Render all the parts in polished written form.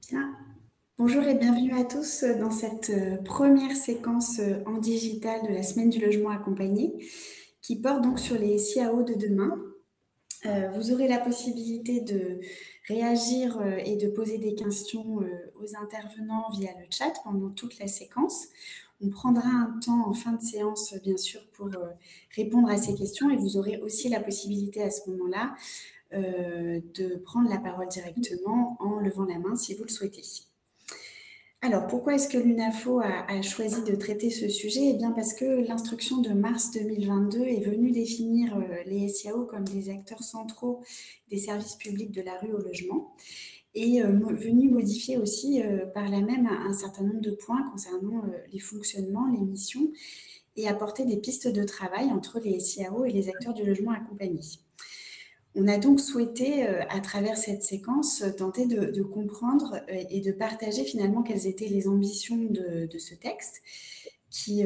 Bien. Bonjour et bienvenue à tous dans cette première séquence en digital de la semaine du logement accompagné qui porte donc sur les SIAO de demain. Vous aurez la possibilité de réagir et de poser des questions aux intervenants via le chat pendant toute la séquence. On prendra un temps en fin de séance, bien sûr, pour répondre à ces questions et vous aurez aussi la possibilité à ce moment-là de prendre la parole directement en levant la main si vous le souhaitez. Alors, pourquoi est-ce que l'UNAFO a choisi de traiter ce sujet? Eh bien, parce que l'instruction de mars 2022 est venue définir les SIAO comme des acteurs centraux des services publics de la rue au logement et venue modifier aussi par là même un certain nombre de points concernant les fonctionnements, les missions et apporter des pistes de travail entre les SIAO et les acteurs du logement accompagné. On a donc souhaité, à travers cette séquence, tenter de comprendre et de partager finalement quelles étaient les ambitions de ce texte qui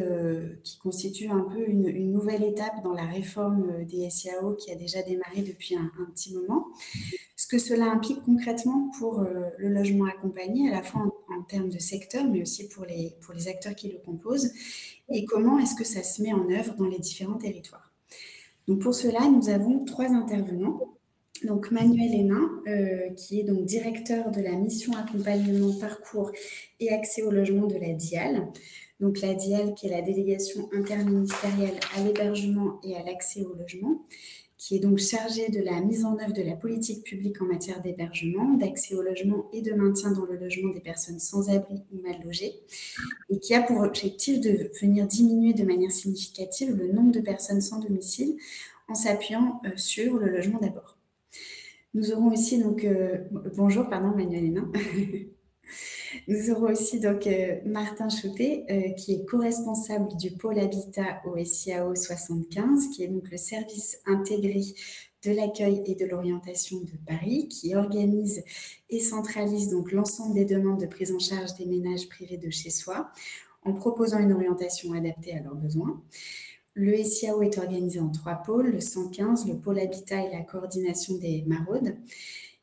constitue un peu une nouvelle étape dans la réforme des SIAO qui a déjà démarré depuis un petit moment. Ce que cela implique concrètement pour le logement accompagné, à la fois en termes de secteur, mais aussi pour les acteurs qui le composent, et comment est-ce que ça se met en œuvre dans les différents territoires. Donc pour cela, nous avons 3 intervenants. Donc Manuel Hénin, qui est donc directeur de la mission accompagnement, parcours et accès au logement de la DIAL. Donc la DIAL, qui est la délégation interministérielle à l'hébergement et à l'accès au logement, qui est donc chargée de la mise en œuvre de la politique publique en matière d'hébergement, d'accès au logement et de maintien dans le logement des personnes sans abri ou mal logées, et qui a pour objectif de venir diminuer de manière significative le nombre de personnes sans domicile en s'appuyant sur le logement d'abord. Nous aurons aussi donc bonjour, pardon, Manuel Hénin. Nous aurons aussi donc Martin Choutet, qui est co-responsable du pôle habitat au SIAO 75, qui est donc le service intégré de l'accueil et de l'orientation de Paris, qui organise et centralise donc l'ensemble des demandes de prise en charge des ménages privés de chez soi, en proposant une orientation adaptée à leurs besoins. Le SIAO est organisé en 3 pôles, le 115, le pôle habitat et la coordination des maraudes.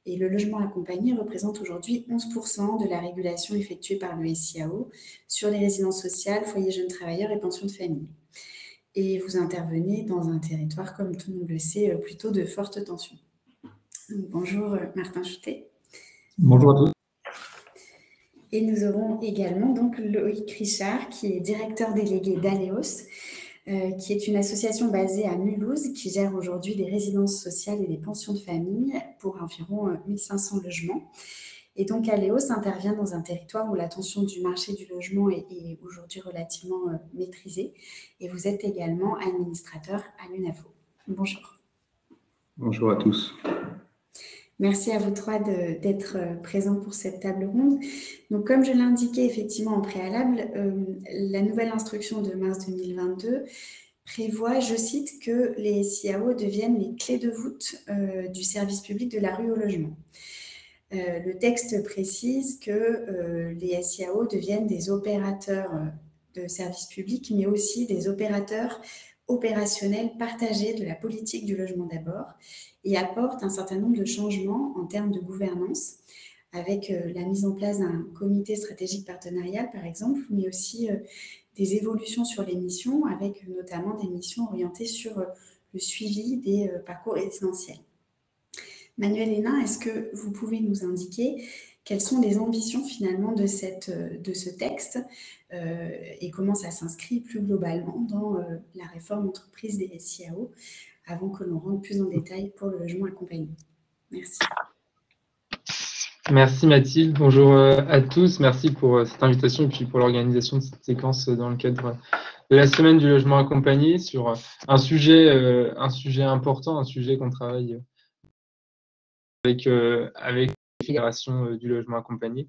Et le logement accompagné représente aujourd'hui 11% de la régulation effectuée par le SIAO sur les résidences sociales, foyers jeunes travailleurs et pensions de famille. Et vous intervenez dans un territoire, comme tout le monde le sait, plutôt de forte tension. Donc, bonjour Martin Choutet. Bonjour à tous. Et nous aurons également donc Loïc Richard, qui est directeur délégué d'Aleos, qui est une association basée à Mulhouse, qui gère aujourd'hui des résidences sociales et des pensions de famille pour environ 1500 logements. Et donc, Aleos intervient dans un territoire où la tension du marché du logement est aujourd'hui relativement maîtrisée. Et vous êtes également administrateur à l'UNAFO. Bonjour. Bonjour à tous. Merci à vous 3 d'être présents pour cette table ronde. Donc, comme je l'indiquais effectivement en préalable, la nouvelle instruction de mars 2022 prévoit, je cite, que les SIAO deviennent les clés de voûte du service public de la rue au logement. Le texte précise que les SIAO deviennent des opérateurs de services publics, mais aussi des opérateurs opérationnels partagés de la politique du logement d'abord et apportent un certain nombre de changements en termes de gouvernance, avec la mise en place d'un comité stratégique partenarial, par exemple, mais aussi des évolutions sur les missions, avec notamment des missions orientées sur le suivi des parcours résidentiels. Manuel Hénin, est-ce que vous pouvez nous indiquer quelles sont les ambitions finalement de ce texte et comment ça s'inscrit plus globalement dans la réforme entreprise des SIAO avant que l'on rentre plus en détail pour le logement accompagné? Merci. Merci Mathilde, bonjour à tous, merci pour cette invitation et puis pour l'organisation de cette séquence dans le cadre de la semaine du logement accompagné sur un sujet important, un sujet qu'on travaille avec la Fédération du logement accompagné.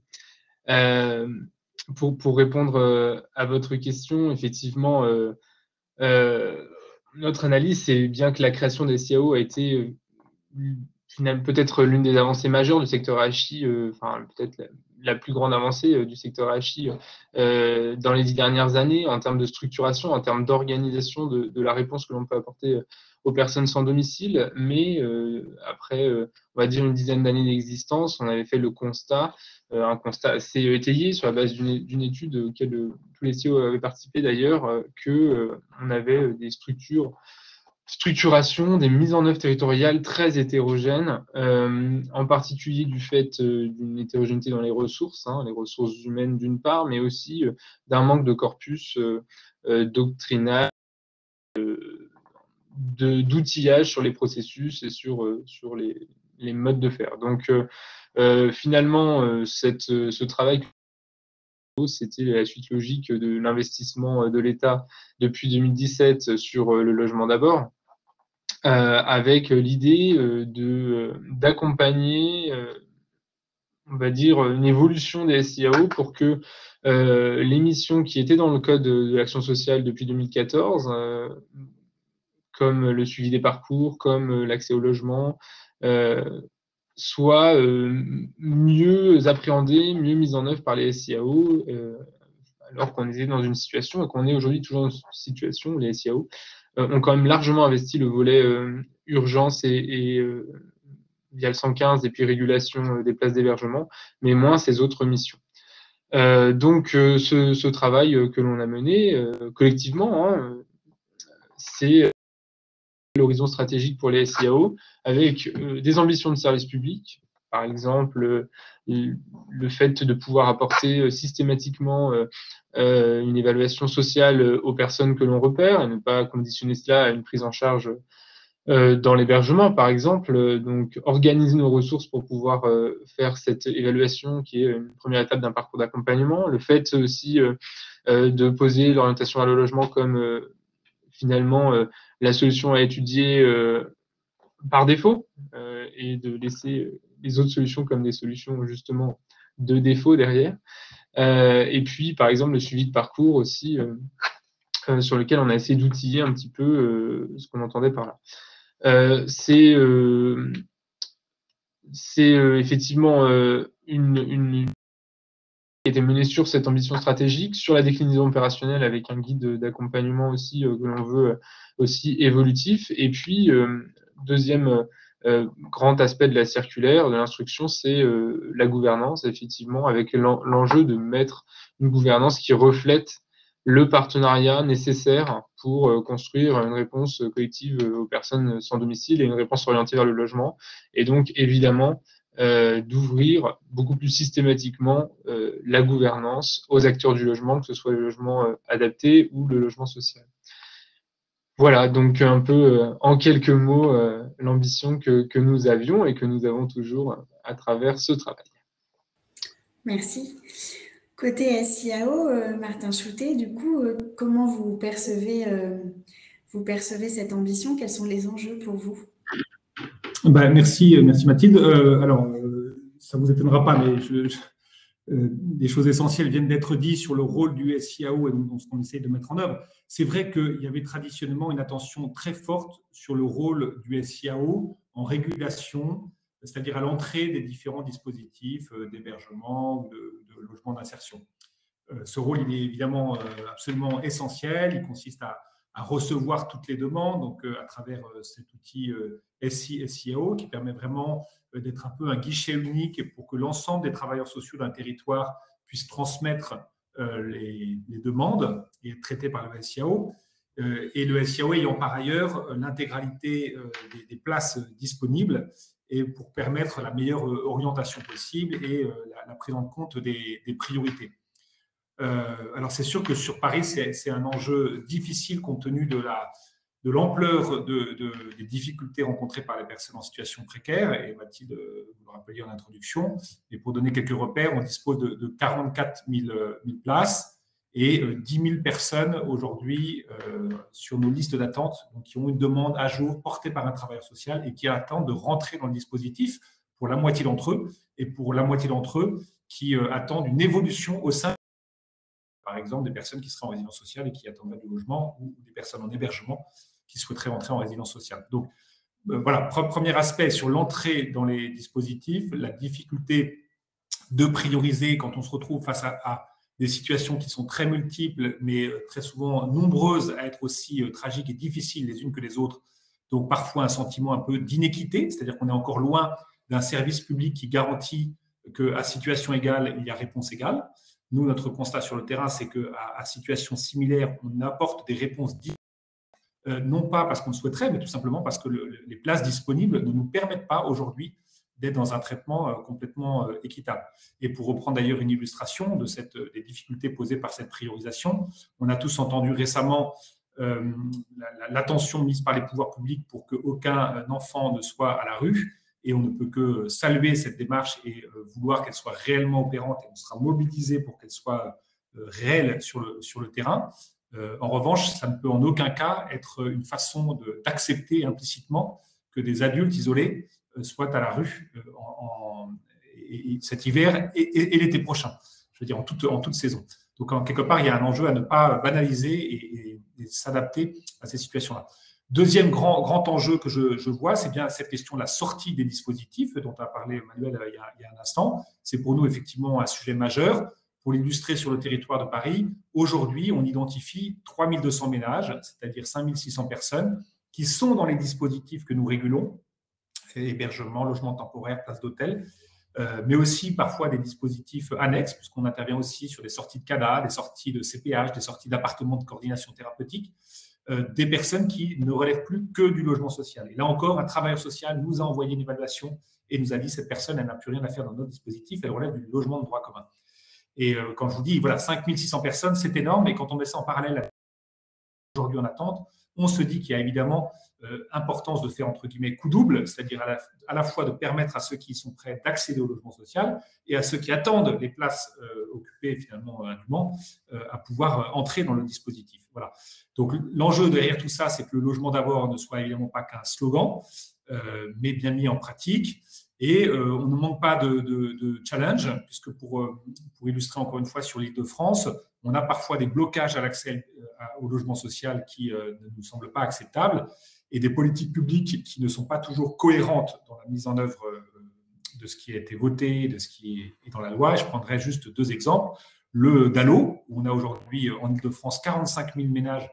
Pour répondre à votre question, effectivement, notre analyse, c'est bien que la création des SIAO a été peut-être l'une des avancées majeures du secteur AHI, enfin peut-être la plus grande avancée du secteur AHI dans les 10 dernières années en termes de structuration, en termes d'organisation de la réponse que l'on peut apporter aux personnes sans domicile. Mais après, on va dire une dizaine d'années d'existence, on avait fait le constat, un constat assez étayé sur la base d'une étude auquel tous les CEO avaient participé d'ailleurs, qu'on avait des structuration, des mises en œuvre territoriales très hétérogènes, en particulier du fait d'une hétérogénéité dans les ressources humaines d'une part, mais aussi d'un manque de corpus doctrinal, d'outillage sur les processus et sur les modes de faire. Donc finalement, ce travail, c'était la suite logique de l'investissement de l'État depuis 2017 sur le logement d'abord, avec l'idée d'accompagner, on va dire, une évolution des SIAO pour que les missions qui étaient dans le code de l'action sociale depuis 2014, comme le suivi des parcours, comme l'accès au logement, soient mieux appréhendées, mieux mises en œuvre par les SIAO, alors qu'on était dans une situation, et qu'on est aujourd'hui toujours dans une situation où les SIAO ont quand même largement investi le volet urgence et via le 115 et puis régulation des places d'hébergement, mais moins ces autres missions. Donc ce travail que l'on a mené collectivement, c'est l'horizon stratégique pour les SIAO avec des ambitions de service public, par exemple le fait de pouvoir apporter systématiquement une évaluation sociale aux personnes que l'on repère et ne pas conditionner cela à une prise en charge dans l'hébergement, par exemple. Donc, organiser nos ressources pour pouvoir faire cette évaluation qui est une première étape d'un parcours d'accompagnement. Le fait aussi de poser l'orientation à le logement comme finalement la solution à étudier par défaut et de laisser les autres solutions comme des solutions justement de défaut derrière. Et puis, par exemple, le suivi de parcours aussi, sur lequel on a essayé d'outiller un petit peu ce qu'on entendait par là. C'est effectivement une qui a été menée sur cette ambition stratégique, sur la déclinaison opérationnelle avec un guide d'accompagnement aussi que l'on veut aussi évolutif. Et puis, deuxième grand aspect de la circulaire, de l'instruction, c'est la gouvernance, effectivement, avec l'enjeu de mettre une gouvernance qui reflète le partenariat nécessaire pour construire une réponse collective aux personnes sans domicile et une réponse orientée vers le logement. Et donc, évidemment, d'ouvrir beaucoup plus systématiquement la gouvernance aux acteurs du logement, que ce soit le logement adapté ou le logement social. Voilà, donc un peu en quelques mots l'ambition que nous avions et que nous avons toujours à travers ce travail. Merci. Côté SIAO, Martin Choutet, du coup, comment vous percevez cette ambition? Quels sont les enjeux pour vous? Merci Mathilde. Alors, ça ne vous étonnera pas, mais des choses essentielles viennent d'être dites sur le rôle du SIAO et donc ce qu'on essaie de mettre en œuvre. C'est vrai qu'il y avait traditionnellement une attention très forte sur le rôle du SIAO en régulation, c'est-à-dire à l'entrée des différents dispositifs d'hébergement ou de logement d'insertion. Ce rôle, il est évidemment absolument essentiel. Il consiste à recevoir toutes les demandes, donc à travers cet outil SIAO qui permet vraiment d'être un peu un guichet unique pour que l'ensemble des travailleurs sociaux d'un territoire puissent transmettre les demandes et être traités par le SIAO. Et le SIAO ayant par ailleurs l'intégralité des places disponibles et pour permettre la meilleure orientation possible et la prise en compte des priorités. Alors c'est sûr que sur Paris, c'est un enjeu difficile compte tenu de l'ampleur des difficultés rencontrées par les personnes en situation précaire. Et Mathilde, vous le rappeliez en introduction. Et pour donner quelques repères, on dispose de 44 000 places et 10 000 personnes aujourd'hui sur nos listes d'attente, donc qui ont une demande à jour portée par un travailleur social et qui attendent de rentrer dans le dispositif pour la moitié d'entre eux et pour la moitié d'entre eux qui attendent une évolution au sein, par exemple, des personnes qui seraient en résidence sociale et qui attendraient du logement ou des personnes en hébergement qui souhaiteraient entrer en résidence sociale. Donc, voilà, premier aspect sur l'entrée dans les dispositifs, la difficulté de prioriser quand on se retrouve face à des situations qui sont très multiples, mais très souvent nombreuses à être aussi tragiques et difficiles les unes que les autres. Donc parfois un sentiment un peu d'inéquité, c'est-à-dire qu'on est encore loin d'un service public qui garantit qu'à situation égale, il y a réponse égale. Nous, notre constat sur le terrain, c'est qu'à situation similaire, on apporte des réponses différentes. Non pas parce qu'on le souhaiterait, mais tout simplement parce que les places disponibles ne nous permettent pas aujourd'hui d'être dans un traitement complètement équitable. Et pour reprendre d'ailleurs une illustration des difficultés posées par cette priorisation, on a tous entendu récemment l'attention mise par les pouvoirs publics pour qu'aucun enfant ne soit à la rue, et on ne peut que saluer cette démarche et vouloir qu'elle soit réellement opérante, et on sera mobilisé pour qu'elle soit réelle sur le terrain. En revanche, ça ne peut en aucun cas être une façon d'accepter implicitement que des adultes isolés soient à la rue cet hiver et l'été prochain, je veux dire en toute saison. Donc, quelque part, il y a un enjeu à ne pas banaliser et s'adapter à ces situations-là. Deuxième grand enjeu que je vois, c'est bien cette question de la sortie des dispositifs dont a parlé Manuel il y a un instant. C'est pour nous effectivement un sujet majeur. Pour l'illustrer sur le territoire de Paris, aujourd'hui, on identifie 3200 ménages, c'est-à-dire 5600 personnes, qui sont dans les dispositifs que nous régulons, hébergement, logement temporaire, place d'hôtel, mais aussi parfois des dispositifs annexes, puisqu'on intervient aussi sur des sorties de CADA, des sorties de CPH, des sorties d'appartements de coordination thérapeutique, des personnes qui ne relèvent plus que du logement social. Et là encore, un travailleur social nous a envoyé une évaluation et nous a dit cette personne, elle n'a plus rien à faire dans notre dispositif, elle relève du logement de droit commun. Et quand je vous dis, voilà, 5600 personnes, c'est énorme, et quand on met ça en parallèle aujourd'hui en attente, on se dit qu'il y a évidemment importance de faire, entre guillemets, coup double, c'est-à-dire à la fois de permettre à ceux qui sont prêts d'accéder au logement social et à ceux qui attendent les places occupées finalement indûment à pouvoir entrer dans le dispositif. Voilà. Donc l'enjeu derrière tout ça, c'est que le logement d'abord ne soit évidemment pas qu'un slogan, mais bien mis en pratique. Et on ne manque pas de challenge, puisque pour illustrer encore une fois sur l'Île-de-France, on a parfois des blocages à l'accès au logement social qui ne nous semblent pas acceptables, et des politiques publiques qui ne sont pas toujours cohérentes dans la mise en œuvre de ce qui a été voté, de ce qui est dans la loi. Je prendrai juste deux exemples. Le DALO, où on a aujourd'hui en Île-de-France 45 000 ménages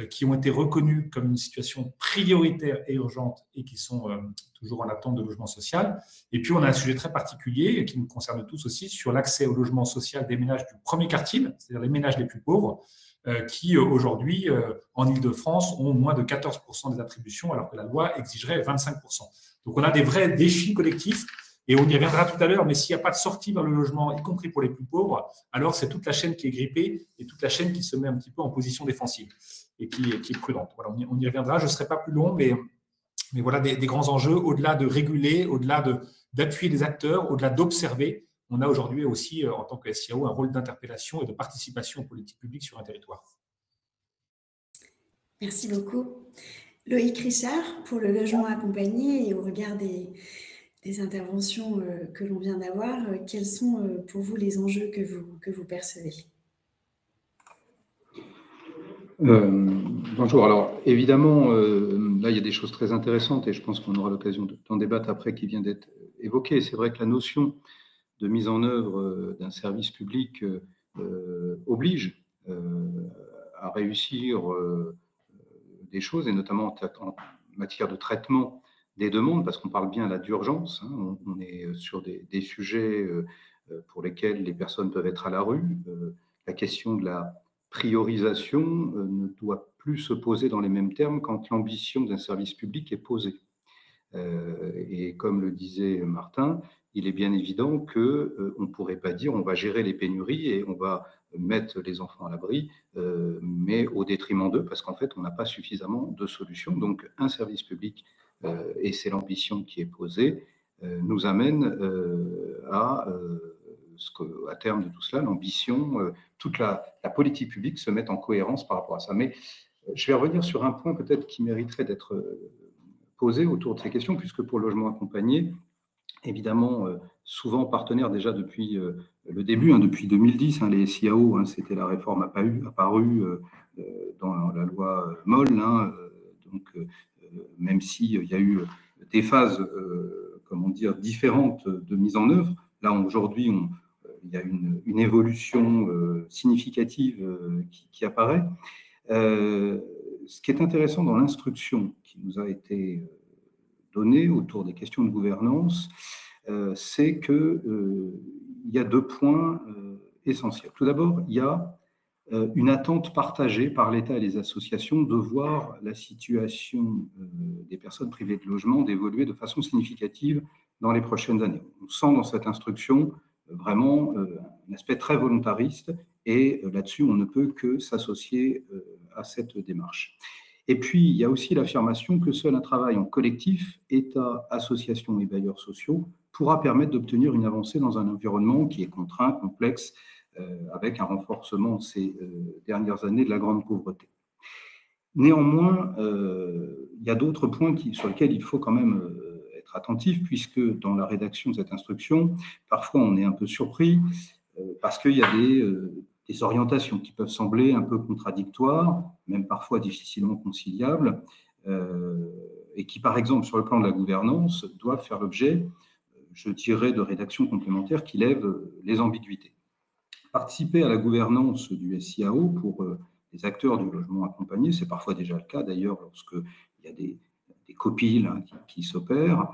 qui ont été reconnus comme une situation prioritaire et urgente et qui sont toujours en attente de logement social. Et puis, on a un sujet très particulier qui nous concerne tous aussi sur l'accès au logement social des ménages du premier quartile, c'est-à-dire les ménages les plus pauvres, qui aujourd'hui, en Île-de-France, ont moins de 14% des attributions, alors que la loi exigerait 25%. Donc, on a des vrais défis collectifs. Et on y reviendra tout à l'heure, mais s'il n'y a pas de sortie vers le logement, y compris pour les plus pauvres, alors c'est toute la chaîne qui est grippée et toute la chaîne qui se met un petit peu en position défensive et qui est prudente. Voilà, on y reviendra, je ne serai pas plus long, mais voilà des grands enjeux, au-delà de réguler, au-delà d'appuyer les acteurs, au-delà d'observer. On a aujourd'hui aussi, en tant que SIAO, un rôle d'interpellation et de participation aux politiques publiques sur un territoire. Merci beaucoup. Loïc Richard, pour le logement accompagné et au regard des interventions que l'on vient d'avoir, quels sont pour vous les enjeux que vous percevez ? Bonjour. Alors, évidemment, là, il y a des choses très intéressantes et je pense qu'on aura l'occasion d'en débattre après qui vient d'être évoquée. C'est vrai que la notion de mise en œuvre d'un service public oblige à réussir des choses, et notamment en matière de traitement des demandes, parce qu'on parle bien là d'urgence. Hein, on est sur des sujets pour lesquels les personnes peuvent être à la rue. La question de la priorisation ne doit plus se poser dans les mêmes termes quand l'ambition d'un service public est posée. Et comme le disait Martin, il est bien évident qu'on ne pourrait pas dire on va gérer les pénuries et on va mettre les enfants à l'abri, mais au détriment d'eux, parce qu'en fait, on n'a pas suffisamment de solutions. Donc, un service public, et c'est l'ambition qui est posée, nous amène à terme de tout cela, l'ambition, toute la politique publique se met en cohérence par rapport à ça. Mais je vais revenir sur un point peut-être qui mériterait d'être posé autour de ces questions, puisque pour le logement accompagné, évidemment, souvent partenaires déjà depuis le début, depuis 2010, les SIAO, c'était la réforme apparue dans la loi Moll, donc même s'il y a eu des phases, différentes de mise en œuvre. Là, aujourd'hui, il y a une évolution significative qui apparaît. Ce qui est intéressant dans l'instruction qui nous a été donnée autour des questions de gouvernance, c'est qu'il y a 2 points essentiels. Tout d'abord, il y a une attente partagée par l'État et les associations de voir la situation des personnes privées de logement d'évoluer de façon significative dans les prochaines années. On sent dans cette instruction vraiment un aspect très volontariste et là-dessus, on ne peut que s'associer à cette démarche. Et puis, il y a aussi l'affirmation que seul un travail en collectif, État, associations et bailleurs sociaux, pourra permettre d'obtenir une avancée dans un environnement qui est contraint, complexe, avec un renforcement ces dernières années de la grande pauvreté. Néanmoins, il y a d'autres points sur lesquels il faut quand même être attentif, puisque dans la rédaction de cette instruction, parfois on est un peu surpris, parce qu'il y a des orientations qui peuvent sembler un peu contradictoires, même parfois difficilement conciliables, et qui, par exemple, sur le plan de la gouvernance, doivent faire l'objet, je dirais, de rédactions complémentaires qui lèvent les ambiguïtés. Participer à la gouvernance du SIAO pour les acteurs du logement accompagné, c'est parfois déjà le cas d'ailleurs lorsqu'il y a des copies là, qui s'opèrent,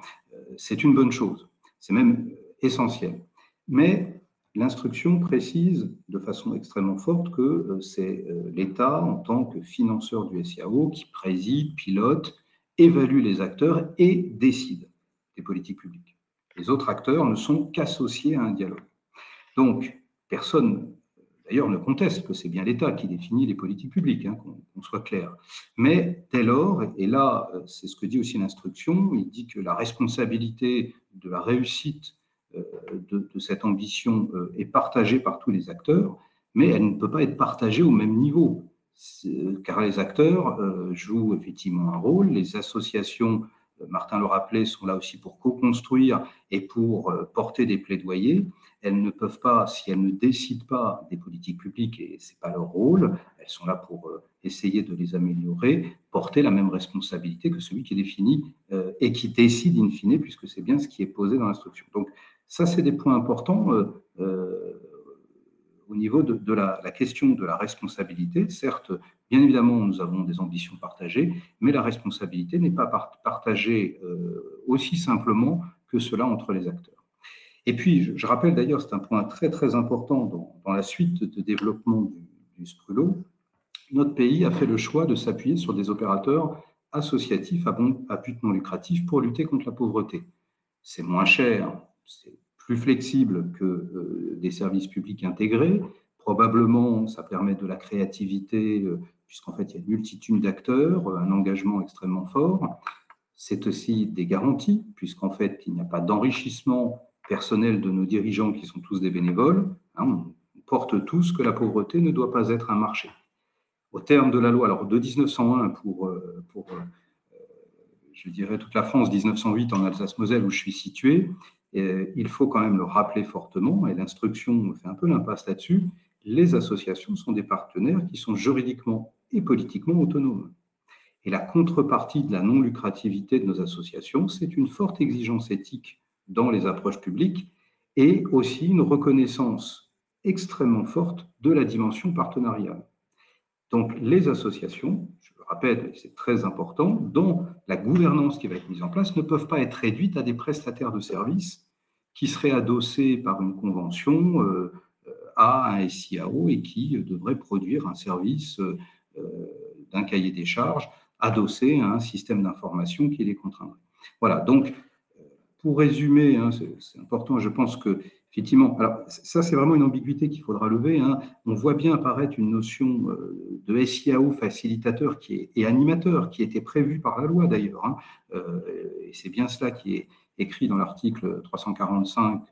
c'est une bonne chose, c'est même essentiel. Mais l'instruction précise de façon extrêmement forte que c'est l'État, en tant que financeur du SIAO, qui préside, pilote, évalue les acteurs et décide des politiques publiques. Les autres acteurs ne sont qu'associés à un dialogue. Donc, personne, d'ailleurs, ne conteste que c'est bien l'État qui définit les politiques publiques, hein, qu'on soit clair. Mais dès lors, et là, c'est ce que dit aussi l'instruction, il dit que la responsabilité de la réussite de cette ambition est partagée par tous les acteurs, mais elle ne peut pas être partagée au même niveau, car les acteurs jouent effectivement un rôle, les associations, Martin le rappelait, sont là aussi pour co-construire et pour porter des plaidoyers. Elles ne peuvent pas, si elles ne décident pas des politiques publiques, et ce n'est pas leur rôle, elles sont là pour essayer de les améliorer, porter la même responsabilité que celui qui est défini et qui décide in fine, puisque c'est bien ce qui est posé dans l'instruction. Donc ça, c'est des points importants au niveau de la question de la responsabilité. Certes, bien évidemment, nous avons des ambitions partagées, mais la responsabilité n'est pas partagée aussi simplement que cela entre les acteurs. Et puis, je rappelle d'ailleurs, c'est un point très très important dans la suite de développement du SPRULO, notre pays a fait le choix de s'appuyer sur des opérateurs associatifs à but non lucratif pour lutter contre la pauvreté. C'est moins cher, c'est plus flexible que des services publics intégrés. Probablement, ça permet de la créativité, puisqu'en fait, il y a une multitude d'acteurs, un engagement extrêmement fort. C'est aussi des garanties, puisqu'en fait, il n'y a pas d'enrichissement personnel de nos dirigeants qui sont tous des bénévoles. Hein, on porte tous que la pauvreté ne doit pas être un marché. Au terme de la loi, alors de 1901 pour je dirais toute la France, 1908 en Alsace-Moselle où je suis situé, il faut quand même le rappeler fortement, et l'instruction fait un peu l'impasse là-dessus, les associations sont des partenaires qui sont juridiquement et politiquement autonomes. Et la contrepartie de la non-lucrativité de nos associations, c'est une forte exigence éthique dans les approches publiques et aussi une reconnaissance extrêmement forte de la dimension partenariale. Donc, les associations, je le rappelle, c'est très important, dans la gouvernance qui va être mise en place, ne peuvent pas être réduites à des prestataires de services qui seraient adossés par une convention à un SIAO et qui devraient produire un service d'un cahier des charges adossé à un système d'information qui les contraindrait. Voilà, donc, pour résumer, hein, c'est important, je pense que effectivement, alors ça c'est vraiment une ambiguïté qu'il faudra lever. Hein. On voit bien apparaître une notion de SIAO facilitateur et animateur qui était prévue par la loi d'ailleurs. Hein. Et c'est bien cela qui est écrit dans l'article 345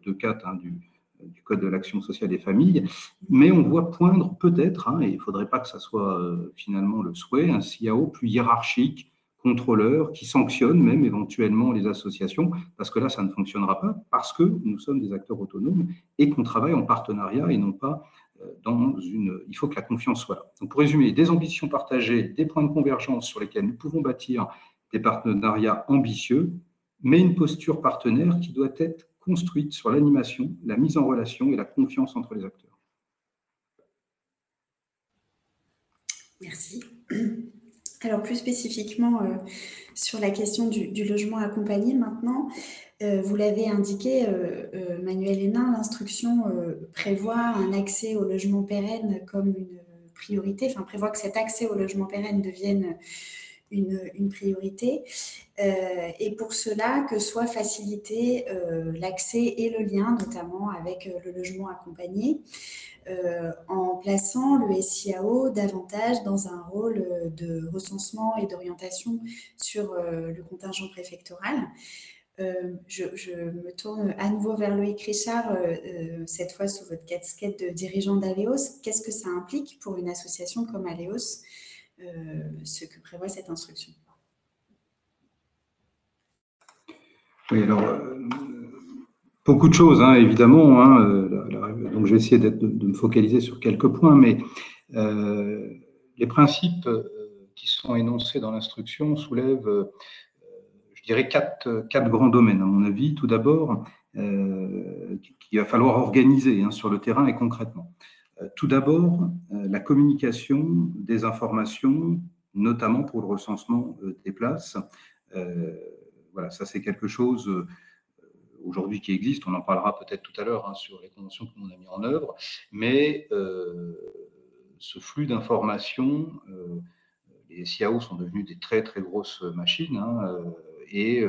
de 4 hein, du Code de l'action sociale des familles. Mais on voit poindre peut-être, hein, et il ne faudrait pas que ça soit finalement le souhait, un SIAO plus hiérarchique, contrôleurs qui sanctionnent même éventuellement les associations, parce que là, ça ne fonctionnera pas, parce que nous sommes des acteurs autonomes et qu'on travaille en partenariat et non pas dans une... Il faut que la confiance soit là. Donc, pour résumer, des ambitions partagées, des points de convergence sur lesquels nous pouvons bâtir des partenariats ambitieux, mais une posture partenaire qui doit être construite sur l'animation, la mise en relation et la confiance entre les acteurs. Merci. Alors plus spécifiquement sur la question du logement accompagné maintenant, vous l'avez indiqué, Manuel Hénin, l'instruction prévoit un accès au logement pérenne comme une priorité, enfin prévoit que cet accès au logement pérenne devienne une priorité, et pour cela que soit facilité l'accès et le lien, notamment avec le logement accompagné, en plaçant le SIAO davantage dans un rôle de recensement et d'orientation sur le contingent préfectoral. Je me tourne à nouveau vers Loïc Richard, cette fois sous votre casquette de dirigeant d'Aleos. Qu'est-ce que ça implique pour une association comme Aleos, ce que prévoit cette instruction? Oui, alors, beaucoup de choses, hein, évidemment. Hein, donc, je vais essayer de me focaliser sur quelques points, mais les principes qui sont énoncés dans l'instruction soulèvent, je dirais, quatre grands domaines, à mon avis. Tout d'abord, qu'il va falloir organiser sur le terrain et concrètement. Tout d'abord, la communication des informations, notamment pour le recensement des places. Voilà, ça c'est quelque chose aujourd'hui qui existe. On en parlera peut-être tout à l'heure sur les conventions que l'on a mis en œuvre. Mais ce flux d'informations, les SIAO sont devenus des très très grosses machines, et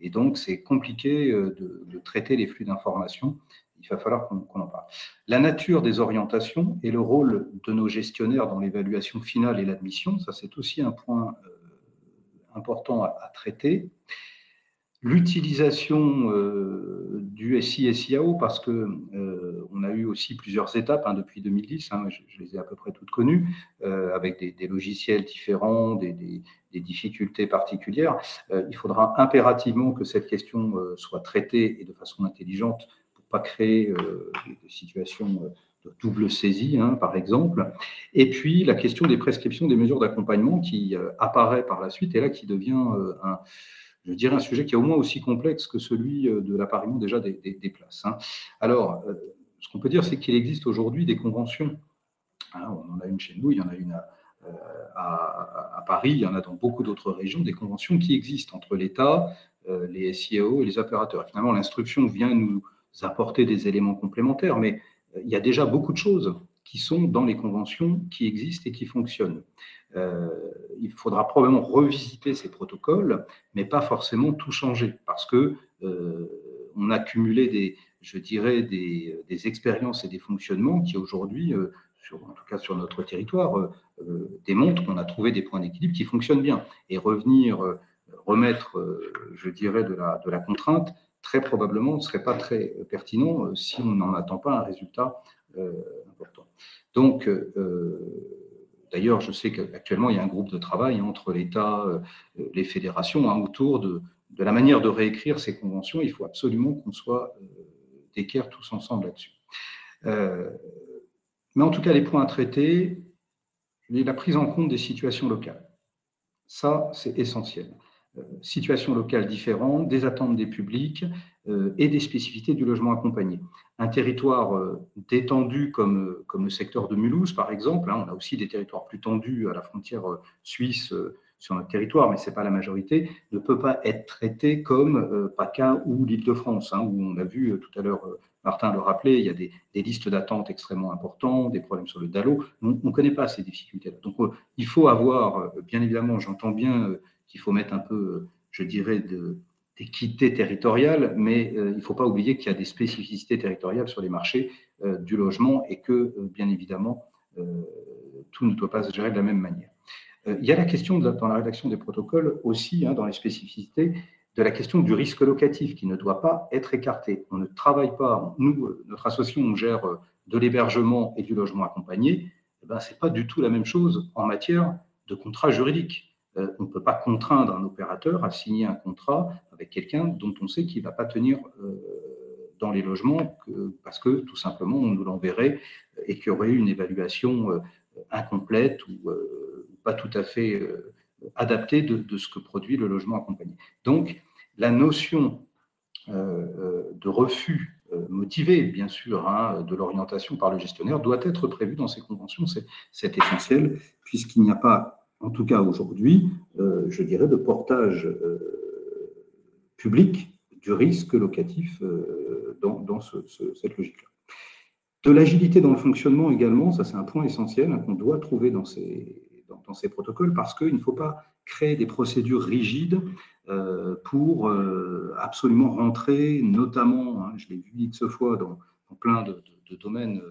donc c'est compliqué de traiter les flux d'informations. Il va falloir qu'on en parle. La nature des orientations et le rôle de nos gestionnaires dans l'évaluation finale et l'admission, ça c'est aussi un point important à traiter. L'utilisation du SI-SIAO, parce qu'on a eu aussi plusieurs étapes depuis 2010, je les ai à peu près toutes connues, avec des logiciels différents, des difficultés particulières. Il faudra impérativement que cette question soit traitée et de façon intelligente pour ne pas créer des situations de double saisie, par exemple. Et puis, la question des prescriptions des mesures d'accompagnement qui apparaît par la suite et là qui devient je dirais un sujet qui est au moins aussi complexe que celui de l'appariement déjà des places. Alors, ce qu'on peut dire, c'est qu'il existe aujourd'hui des conventions. On en a une chez nous, il y en a une à Paris, il y en a dans beaucoup d'autres régions, des conventions qui existent entre l'État, les SIAO et les opérateurs. Finalement, l'instruction vient nous apporter des éléments complémentaires, mais il y a déjà beaucoup de choses qui sont dans les conventions qui existent et qui fonctionnent. Il faudra probablement revisiter ces protocoles, mais pas forcément tout changer, parce que on a cumulé des expériences et des fonctionnements qui aujourd'hui, en tout cas sur notre territoire, démontrent qu'on a trouvé des points d'équilibre qui fonctionnent bien. Et remettre, je dirais, de la contrainte, très probablement ne serait pas très pertinent si on n'en attend pas un résultat important. Donc, d'ailleurs, je sais qu'actuellement, il y a un groupe de travail entre l'État, les fédérations, autour de la manière de réécrire ces conventions. Il faut absolument qu'on soit d'équerre tous ensemble là-dessus. Mais en tout cas, les points à traiter, la prise en compte des situations locales. Ça, c'est essentiel. Situations locales différentes, des attentes des publics et des spécificités du logement accompagné. Un territoire détendu comme le secteur de Mulhouse, par exemple, on a aussi des territoires plus tendus à la frontière suisse sur notre territoire, mais ce n'est pas la majorité, ne peut pas être traité comme PACA ou l'Île-de-France, où on a vu tout à l'heure, Martin le rappelait, il y a des listes d'attente extrêmement importantes, des problèmes sur le DALO. On ne connaît pas ces difficultés-là. Donc, il faut avoir, bien évidemment, j'entends bien qu'il faut mettre un peu, je dirais, d'équité territoriale, mais il ne faut pas oublier qu'il y a des spécificités territoriales sur les marchés du logement et que, bien évidemment, tout ne doit pas se gérer de la même manière. Il y a la question, dans la rédaction des protocoles aussi, dans les spécificités, de la question du risque locatif qui ne doit pas être écarté. On ne travaille pas, nous, notre association, on gère de l'hébergement et du logement accompagné, ce n'est pas du tout la même chose en matière de contrat juridique. On ne peut pas contraindre un opérateur à signer un contrat avec quelqu'un dont on sait qu'il ne va pas tenir dans les logements parce que tout simplement on nous l'enverrait et qu'il y aurait eu une évaluation incomplète ou pas tout à fait adaptée de ce que produit le logement accompagné. Donc, la notion de refus motivé, bien sûr, de l'orientation par le gestionnaire doit être prévue dans ces conventions. C'est essentiel, puisqu'il n'y a pas, en tout cas aujourd'hui, je dirais, de portage public du risque locatif dans cette logique-là. De l'agilité dans le fonctionnement également, ça c'est un point essentiel qu'on doit trouver dans ces protocoles, parce qu'il ne faut pas créer des procédures rigides pour absolument rentrer, notamment, je l'ai vu X fois dans plein de domaines,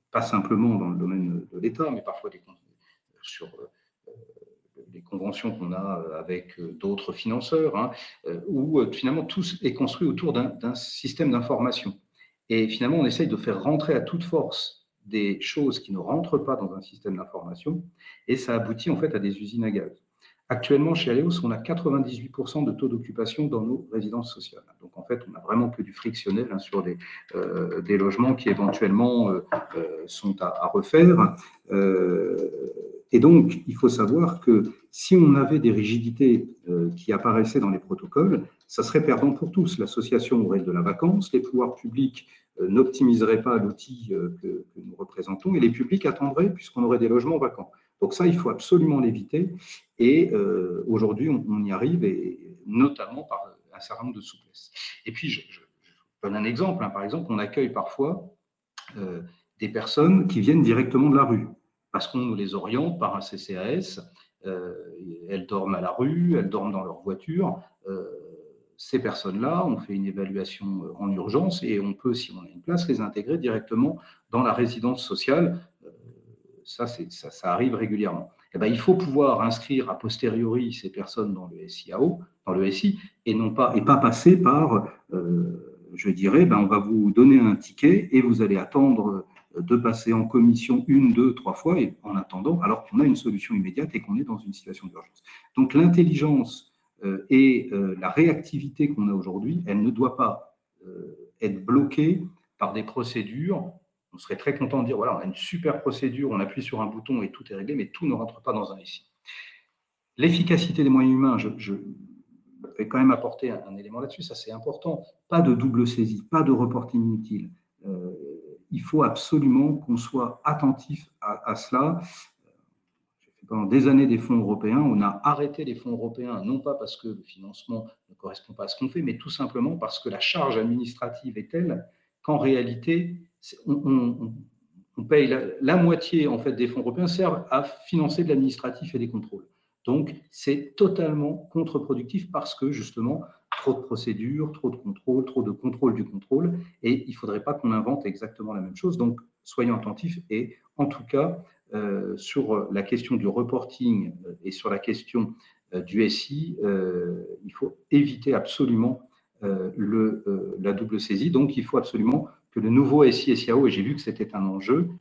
pas simplement dans le domaine de l'État, mais parfois sur les conventions qu'on a avec d'autres financeurs, où finalement tout est construit autour d'un système d'information. Et finalement, on essaye de faire rentrer à toute force des choses qui ne rentrent pas dans un système d'information, et ça aboutit en fait à des usines à gaz. Actuellement, chez Aleos, on a 98% de taux d'occupation dans nos résidences sociales. Donc, en fait, on n'a vraiment que du frictionnel sur des logements qui éventuellement sont à refaire. Et donc, il faut savoir que si on avait des rigidités qui apparaissaient dans les protocoles, ça serait perdant pour tous. L'association aurait de la vacance, les pouvoirs publics n'optimiseraient pas l'outil que nous représentons, et les publics attendraient puisqu'on aurait des logements vacants. Donc ça, il faut absolument l'éviter. Et aujourd'hui, on y arrive, et notamment par un certain nombre de souplesses. Et puis, je donne un exemple. Par exemple, on accueille parfois des personnes qui viennent directement de la rue, parce qu'on nous les oriente par un CCAS. Elles dorment à la rue, elles dorment dans leur voiture. Ces personnes-là, on fait une évaluation en urgence et on peut, si on a une place, les intégrer directement dans la résidence sociale. Ça arrive régulièrement. Eh bien, il faut pouvoir inscrire a posteriori ces personnes dans le SIAO, dans le SI, et pas passer par, je dirais, on va vous donner un ticket et vous allez attendre de passer en commission 1, 2, 3 fois, et en attendant, alors qu'on a une solution immédiate et qu'on est dans une situation d'urgence. Donc l'intelligence et la réactivité qu'on a aujourd'hui, elle ne doit pas être bloquée par des procédures. On serait très content de dire, voilà, on a une super procédure, on appuie sur un bouton et tout est réglé, mais tout ne rentre pas dans un SI. L'efficacité des moyens humains, je vais quand même apporter un élément là-dessus, ça c'est important. Pas de double saisie, pas de reporting inutile. Il faut absolument qu'on soit attentif à cela. Pendant des années des fonds européens, on a arrêté les fonds européens, non pas parce que le financement ne correspond pas à ce qu'on fait, mais tout simplement parce que la charge administrative est telle qu'en réalité, on paye la moitié en fait, des fonds européens servent à financer de l'administratif et des contrôles. Donc, c'est totalement contre-productif parce que, justement, trop de procédures, trop de contrôles, trop de contrôle du contrôle, et il ne faudrait pas qu'on invente exactement la même chose. Donc, soyons attentifs et, en tout cas, sur la question du reporting et sur la question du SI, il faut éviter absolument la double saisie. Donc, il faut absolument que le nouveau SI SIAO, et j'ai vu que c'était un enjeu,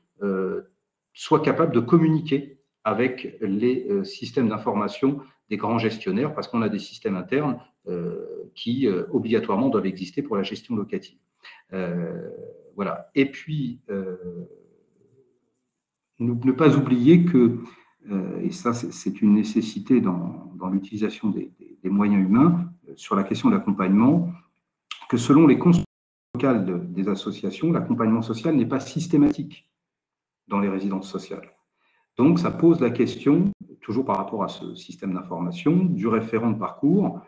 soit capable de communiquer avec les systèmes d'information des grands gestionnaires, parce qu'on a des systèmes internes qui obligatoirement doivent exister pour la gestion locative. Voilà. Et puis, ne pas oublier que, et ça c'est une nécessité dans l'utilisation des moyens humains, sur la question de l'accompagnement, que selon les constructions locales des associations, l'accompagnement social n'est pas systématique dans les résidences sociales. Donc ça pose la question, toujours par rapport à ce système d'information, du référent de parcours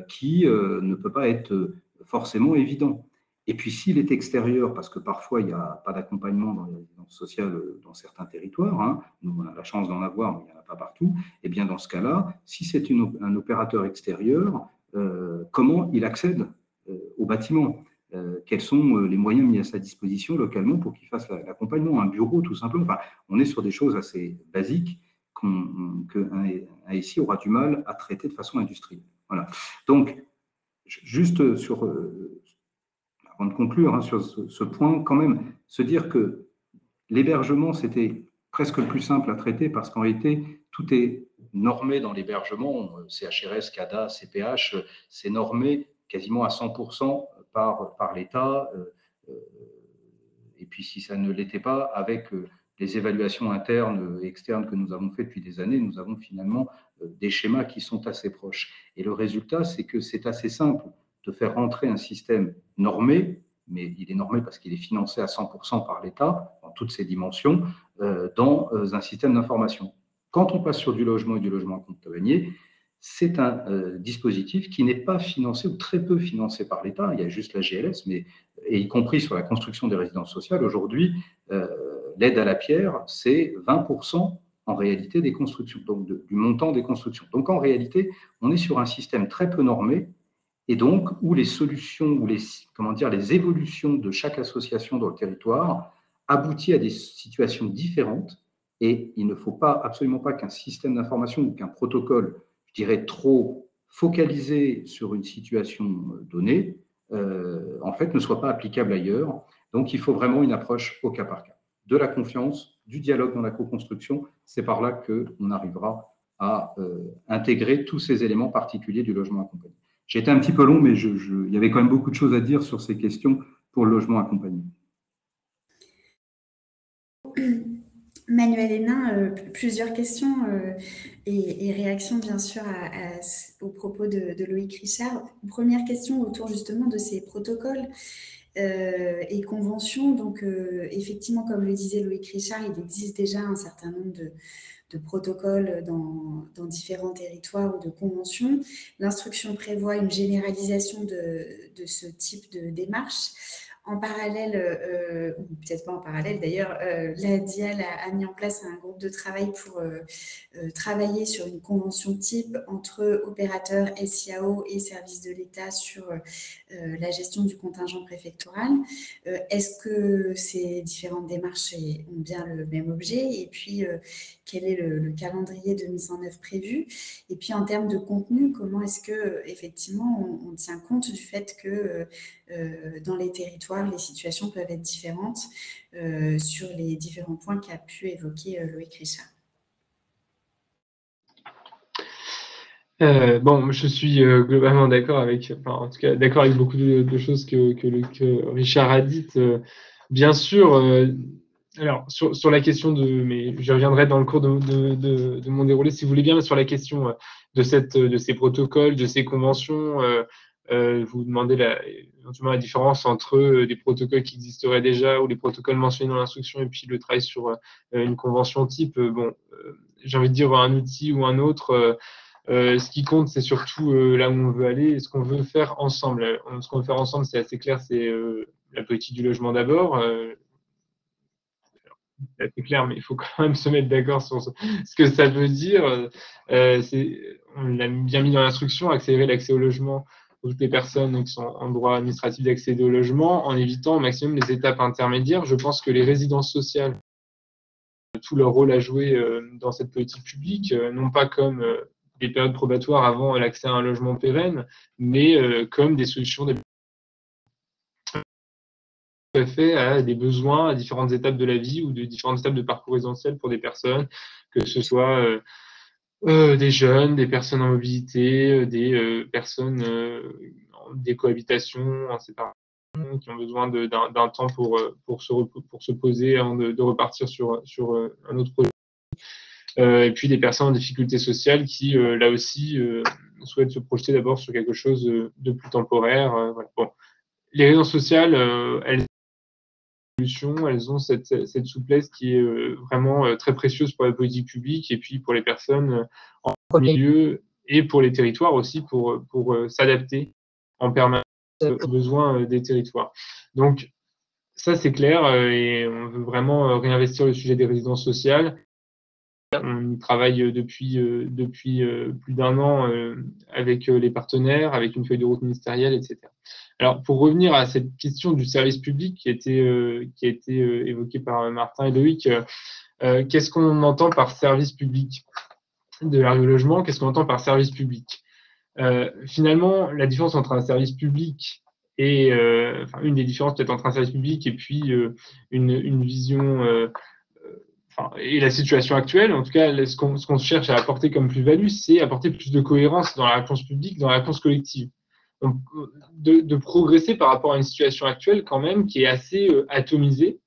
qui ne peut pas être forcément évident. Et puis, s'il est extérieur, parce que parfois, il n'y a pas d'accompagnement dans les résidences sociales dans certains territoires, nous, on a la chance d'en avoir, mais il n'y en a pas partout, et bien dans ce cas-là, si c'est un opérateur extérieur, comment il accède au bâtiment? Quels sont les moyens mis à sa disposition localement pour qu'il fasse l'accompagnement? Un bureau, tout simplement. Enfin, on est sur des choses assez basiques qu'un SI aura du mal à traiter de façon industrielle. Voilà. Donc, juste avant de conclure sur ce point, quand même, se dire que l'hébergement, c'était presque le plus simple à traiter parce qu'en réalité, tout est normé dans l'hébergement. CHRS, CADA, CPH, c'est normé quasiment à 100% par l'État. Et puis, si ça ne l'était pas, avec les évaluations internes et externes que nous avons faites depuis des années, nous avons finalement des schémas qui sont assez proches. Et le résultat, c'est que c'est assez simple de faire rentrer un système normé, mais il est normé parce qu'il est financé à 100% par l'État, dans toutes ses dimensions, dans un système d'information. Quand on passe sur du logement et du logement accompagné, c'est un dispositif qui n'est pas financé ou très peu financé par l'État. Il y a juste la GLS, mais, et y compris sur la construction des résidences sociales. Aujourd'hui, l'aide à la pierre, c'est 20% en réalité des constructions, donc du montant des constructions. Donc en réalité, on est sur un système très peu normé et donc où les solutions, ou les évolutions de chaque association dans le territoire aboutit à des situations différentes. Et il ne faut absolument pas qu'un système d'information ou qu'un protocole, je dirais, trop focalisé sur une situation donnée, en fait, ne soit pas applicable ailleurs. Donc, il faut vraiment une approche au cas par cas. De la confiance, du dialogue dans la co-construction, c'est par là qu'on arrivera à intégrer tous ces éléments particuliers du logement accompagné. J'ai été un petit peu long, mais il y avait quand même beaucoup de choses à dire sur ces questions pour le logement accompagné. Manuel Hénin, plusieurs questions et réactions bien sûr aux propos de Loïc Richard. Première question autour justement de ces protocoles et conventions. Donc effectivement, comme le disait Loïc Richard, il existe déjà un certain nombre de protocoles dans différents territoires ou de conventions. L'instruction prévoit une généralisation de ce type de démarche. En parallèle, ou peut-être pas en parallèle d'ailleurs, la DIAL a mis en place un groupe de travail pour travailler sur une convention type entre opérateurs SIAO et services de l'État sur la gestion du contingent préfectoral. Est-ce que ces différentes démarches ont bien le même objet? Et puis, quel est le calendrier de mise en œuvre prévu? Et puis, en termes de contenu, comment est-ce que effectivement on tient compte du fait que dans les territoires, les situations peuvent être différentes sur les différents points qu'a pu évoquer Loïc Richard? Bon, je suis globalement d'accord avec, en tout cas, d'accord avec beaucoup de choses que Richard a dites. Bien sûr, alors sur la question mais je reviendrai dans le cours de mon déroulé, si vous voulez bien, mais sur la question de ces protocoles, de ces conventions. Vous demandez éventuellement la différence entre des protocoles qui existeraient déjà ou les protocoles mentionnés dans l'instruction et puis le travail sur une convention type. J'ai envie de dire un outil ou un autre. Ce qui compte, c'est surtout là où on veut aller et ce qu'on veut faire ensemble. Ce qu'on veut faire ensemble, c'est assez clair, c'est la politique du logement d'abord. C'est assez clair, mais il faut quand même se mettre d'accord sur ce que ça veut dire. On l'a bien mis dans l'instruction, accélérer l'accès au logement pour toutes les personnes qui sont en droit administratif d'accéder au logement, en évitant au maximum les étapes intermédiaires. Je pense que les résidences sociales ont tout leur rôle à jouer dans cette politique publique, non pas comme des périodes probatoires avant l'accès à un logement pérenne, mais comme des solutions fait à des besoins à différentes étapes de la vie ou de différentes étapes de parcours résidentiel pour des personnes, que ce soit des jeunes, des personnes en mobilité, des personnes des cohabitations en séparation qui ont besoin d'un temps pour se poser avant de repartir sur un autre projet. Et puis des personnes en difficulté sociale qui, là aussi, souhaitent se projeter d'abord sur quelque chose de plus temporaire. Voilà. Bon. Les résidences sociales, elles ont cette souplesse qui est vraiment très précieuse pour la politique publique et puis pour les personnes en milieu et pour les territoires aussi pour s'adapter en permanence aux besoins des territoires. Donc ça c'est clair et on veut vraiment réinvestir le sujet des résidences sociales. On y travaille depuis plus d'un an avec les partenaires, avec une feuille de route ministérielle, etc. Alors, pour revenir à cette question du service public qui a été évoquée par Martin et Loïc, qu'est-ce qu'on entend par service public de l'art du logement? Qu'est-ce qu'on entend par service public? Finalement, la différence entre un service public et une des différences peut-être entre un service public et puis une vision et la situation actuelle, en tout cas, ce qu'on cherche à apporter comme plus-value, c'est apporter plus de cohérence dans la réponse publique, dans la réponse collective. Donc, de progresser par rapport à une situation actuelle quand même qui est assez atomisée,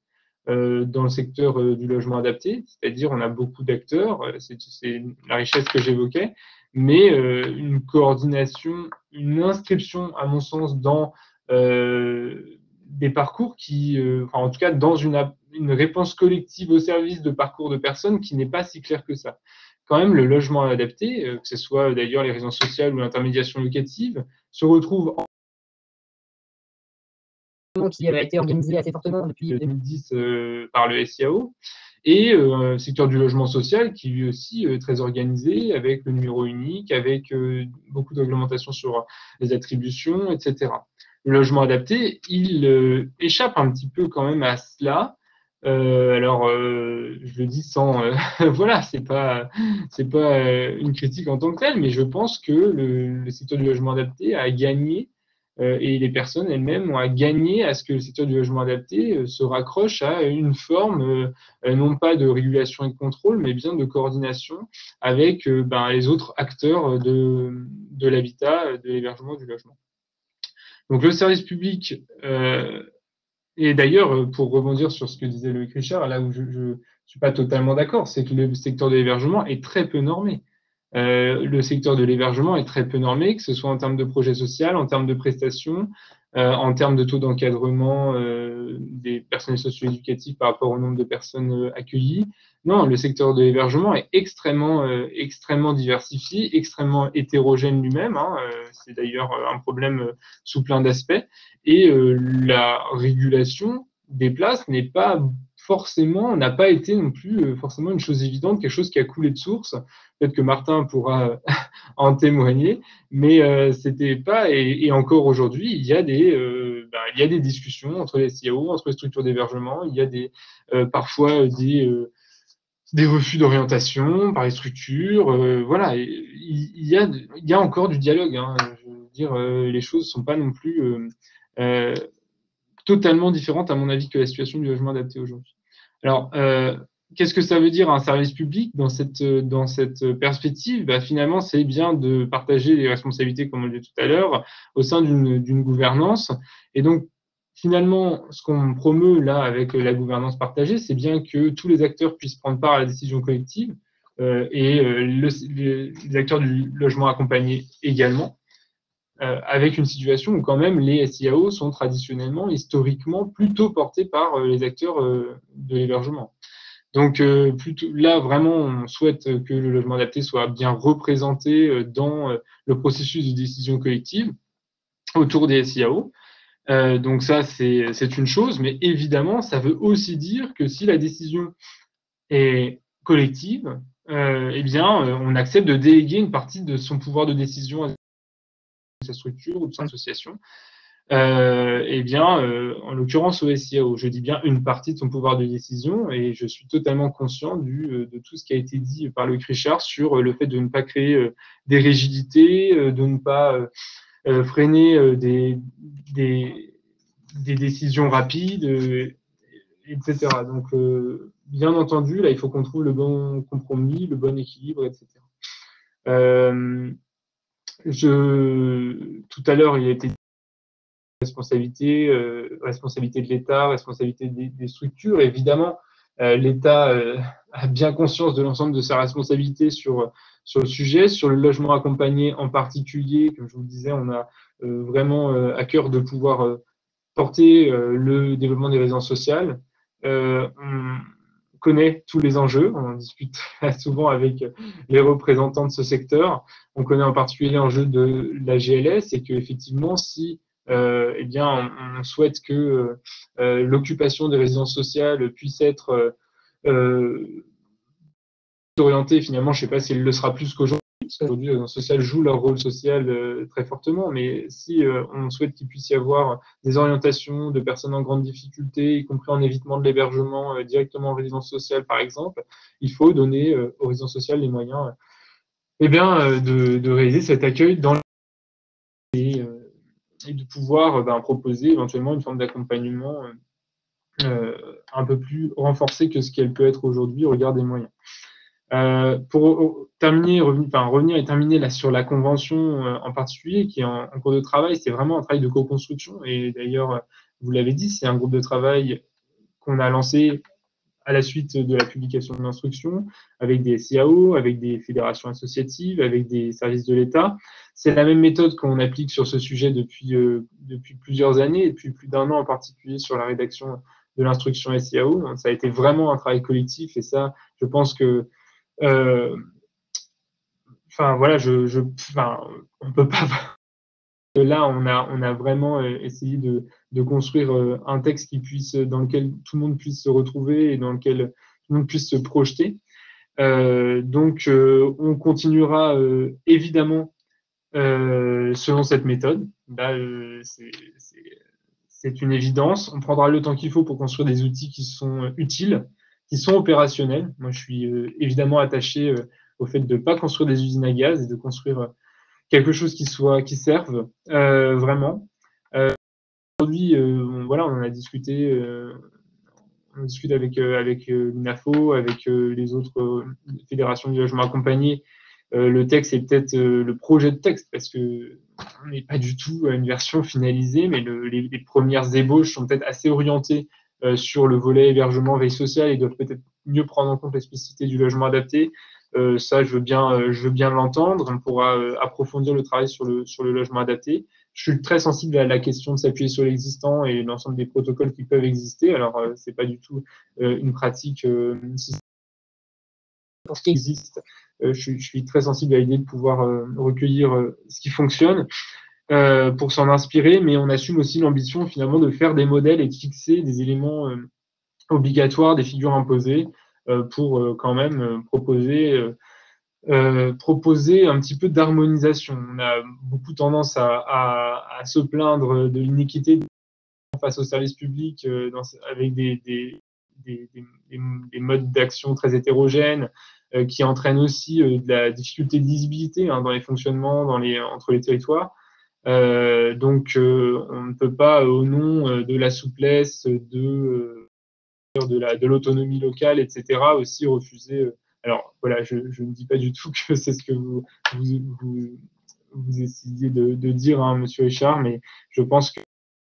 dans le secteur du logement adapté, c'est-à-dire on a beaucoup d'acteurs, c'est la richesse que j'évoquais, mais une coordination, une inscription, à mon sens, dans des parcours qui, en tout cas, dans une réponse collective au service de parcours de personnes qui n'est pas si claire que ça. Quand même, le logement adapté, que ce soit d'ailleurs les résidences sociales ou l'intermédiation locative, se retrouve qui a été organisé assez fortement depuis 2010 par le SIAO, et secteur du logement social qui lui aussi très organisé, avec le numéro unique, avec beaucoup de réglementations sur les attributions, etc. Le logement adapté, il échappe un petit peu quand même à cela. Alors, je le dis sans, voilà, c'est pas une critique en tant que telle, mais je pense que le secteur du logement adapté a gagné et les personnes elles-mêmes ont à gagner à ce que le secteur du logement adapté se raccroche à une forme, non pas de régulation et de contrôle, mais bien de coordination avec les autres acteurs de l'habitat, de l'hébergement, du logement. Donc le service public, et d'ailleurs, pour rebondir sur ce que disait Loïc Richard, là où je ne suis pas totalement d'accord, c'est que le secteur de l'hébergement est très peu normé. Le secteur de l'hébergement est très peu normé, que ce soit en termes de projet social, en termes de prestations, en termes de taux d'encadrement des personnels socio-éducatifs par rapport au nombre de personnes accueillies. Non, le secteur de l'hébergement est extrêmement diversifié, extrêmement hétérogène lui-même. C'est d'ailleurs un problème sous plein d'aspects. Et la régulation des places n'a pas été non plus forcément une chose évidente, quelque chose qui a coulé de source. Peut-être que Martin pourra en témoigner, mais c'était pas. Et encore aujourd'hui, il y a des discussions entre les SIAO, entre les structures d'hébergement. Il y a parfois des refus d'orientation par les structures. Voilà, il y a encore du dialogue. Je veux dire, les choses sont pas non plus totalement différentes, à mon avis, que la situation du logement adapté aujourd'hui. Alors, qu'est-ce que ça veut dire un service public dans cette perspective? Finalement, c'est bien de partager les responsabilités, comme on le dit tout à l'heure, au sein d'une gouvernance. Et donc, finalement, ce qu'on promeut là avec la gouvernance partagée, c'est bien que tous les acteurs puissent prendre part à la décision collective les acteurs du logement accompagné également. Avec une situation où quand même les SIAO sont traditionnellement, historiquement, plutôt portés par les acteurs de l'hébergement. Donc là, vraiment, on souhaite que le logement adapté soit bien représenté dans le processus de décision collective autour des SIAO. Donc ça, c'est une chose, mais évidemment, ça veut aussi dire que si la décision est collective, on accepte de déléguer une partie de son pouvoir de décision à sa structure ou de son association, en l'occurrence au SIAO. Je dis bien une partie de son pouvoir de décision, et je suis totalement conscient de tout ce qui a été dit par Loïc Richard sur le fait de ne pas créer des rigidités, de ne pas freiner des décisions rapides, etc. Donc, bien entendu, là, il faut qu'on trouve le bon compromis, le bon équilibre, etc. Tout à l'heure, il a été dit responsabilité de l'État, responsabilité des structures. Évidemment, l'État a bien conscience de l'ensemble de sa responsabilité sur le sujet, sur le logement accompagné en particulier. Comme je vous le disais, on a vraiment à cœur de pouvoir porter le développement des résidences sociales. On connaît tous les enjeux, on en discute souvent avec les représentants de ce secteur. On connaît en particulier l'enjeu de la GLS, et qu'effectivement, si on souhaite que l'occupation des résidences sociales puisse être orientée, finalement, je ne sais pas si elle le sera plus qu'aujourd'hui, parce qu'aujourd'hui, les résidences sociales jouent leur rôle social très fortement, mais si on souhaite qu'il puisse y avoir des orientations de personnes en grande difficulté, y compris en évitement de l'hébergement directement en résidence sociale, par exemple, il faut donner aux résidences sociales les moyens de réaliser cet accueil dans et de pouvoir proposer éventuellement une forme d'accompagnement un peu plus renforcée que ce qu'elle peut être aujourd'hui au regard des moyens. Pour revenir et terminer là sur la convention en particulier, qui est en cours de travail, c'est vraiment un travail de co-construction. Et d'ailleurs, vous l'avez dit, c'est un groupe de travail qu'on a lancé à la suite de la publication de l'instruction, avec des SIAO, avec des fédérations associatives, avec des services de l'État. C'est la même méthode qu'on applique sur ce sujet depuis plusieurs années, et depuis plus d'un an en particulier sur la rédaction de l'instruction SIAO. Donc, ça a été vraiment un travail collectif, et ça, je pense que voilà, on peut pas. Là, on a vraiment essayé de construire un texte dans lequel tout le monde puisse se retrouver et dans lequel tout le monde puisse se projeter. Donc, on continuera évidemment selon cette méthode. Là, c'est une évidence. On prendra le temps qu'il faut pour construire des outils qui sont utiles, qui sont opérationnels. Moi, je suis évidemment attaché au fait de ne pas construire des usines à gaz et de construire quelque chose qui serve vraiment. Aujourd'hui, voilà, on en a discuté, on discute avec l'UNAFO, avec les autres fédérations du logement accompagné. Le texte est peut-être le projet de texte, parce que on n'est pas du tout à une version finalisée, mais les premières ébauches sont peut-être assez orientées sur le volet hébergement, veille sociale, et doivent peut-être mieux prendre en compte les spécificités du logement adapté. Ça, je veux bien l'entendre. On pourra approfondir le travail sur le logement adapté. Je suis très sensible à la question de s'appuyer sur l'existant et l'ensemble des protocoles qui peuvent exister. Alors, c'est pas du tout une pratique pour ce qui existe. Je suis très sensible à l'idée de pouvoir recueillir ce qui fonctionne pour s'en inspirer, mais on assume aussi l'ambition finalement de faire des modèles et de fixer des éléments obligatoires, des figures imposées, pour quand même proposer un petit peu d'harmonisation. On a beaucoup tendance à se plaindre de l'inéquité face aux services publics avec des modes d'action très hétérogènes qui entraînent aussi de la difficulté de lisibilité dans les fonctionnements entre les territoires. Donc, on ne peut pas, au nom de la souplesse, de l'autonomie locale, etc., aussi refuser. Alors voilà, je ne dis pas du tout que c'est ce que vous essayez de dire, Monsieur Richard, mais je pense qu'on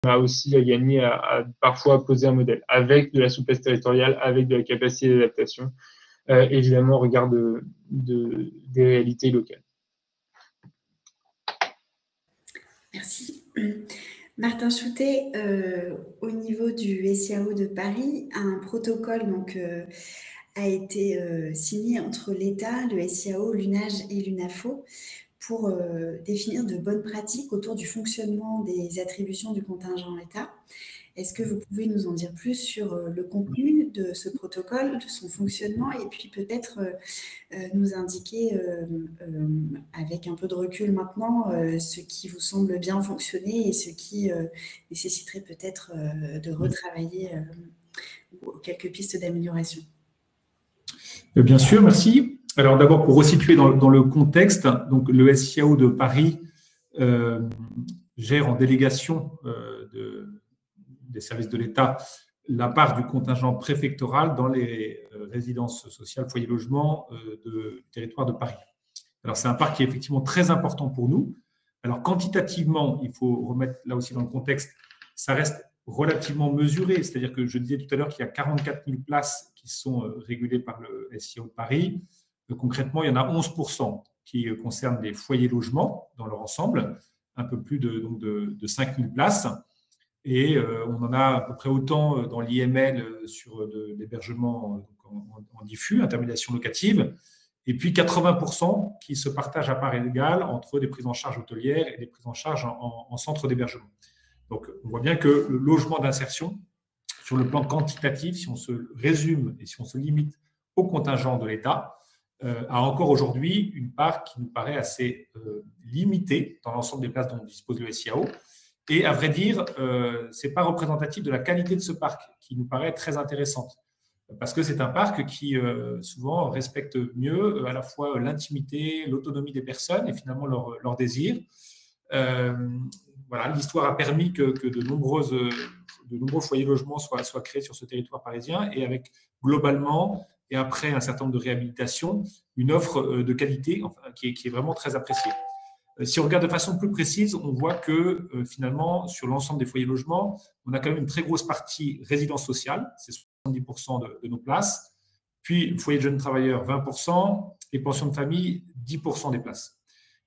a aussi à gagner à parfois poser un modèle avec de la souplesse territoriale, avec de la capacité d'adaptation, évidemment au regard des réalités locales. Merci. Martin Choutet, au niveau du SIAO de Paris, un protocole a été signé entre l'État, le SIAO, l'UNAGE et l'UNAFO pour définir de bonnes pratiques autour du fonctionnement des attributions du contingent État. Est-ce que vous pouvez nous en dire plus sur le contenu de ce protocole, de son fonctionnement, et puis peut-être nous indiquer, avec un peu de recul maintenant, ce qui vous semble bien fonctionner et ce qui nécessiterait peut-être de retravailler quelques pistes d'amélioration? Bien sûr, merci. Alors d'abord, pour resituer dans le contexte, donc le SIAO de Paris gère en délégation des services de l'État la part du contingent préfectoral dans les résidences sociales, foyers logement du territoire de Paris. Alors c'est un parc qui est effectivement très important pour nous. Alors quantitativement, il faut remettre là aussi dans le contexte, ça reste relativement mesuré, c'est-à-dire que je disais tout à l'heure qu'il y a 44 000 places qui sont régulées par le SIAO de Paris. Concrètement, il y en a 11% qui concernent les foyers logements dans leur ensemble, un peu plus de 5 000 places. Et on en a à peu près autant dans l'IML sur de l'hébergement en diffus, intermédiation locative, et puis 80% qui se partagent à part égale entre des prises en charge hôtelières et des prises en charge en centre d'hébergement. Donc, on voit bien que le logement d'insertion, sur le plan quantitatif, si on se résume et si on se limite au contingent de l'État, a encore aujourd'hui une part qui nous paraît assez limitée dans l'ensemble des places dont dispose le SIAO. Et à vrai dire, ce n'est pas représentatif de la qualité de ce parc qui nous paraît très intéressante. Parce que c'est un parc qui souvent respecte mieux à la fois l'intimité, l'autonomie des personnes et finalement leurs désirs. Voilà, l'histoire a permis que de nombreux foyers logements soient créés sur ce territoire parisien et avec globalement, et après un certain nombre de réhabilitations, une offre de qualité qui est vraiment très appréciée. Si on regarde de façon plus précise, on voit que finalement, sur l'ensemble des foyers logement, on a quand même une très grosse partie résidence sociale, c'est 70% de nos places, puis foyer de jeunes travailleurs, 20%, et pensions de famille, 10% des places.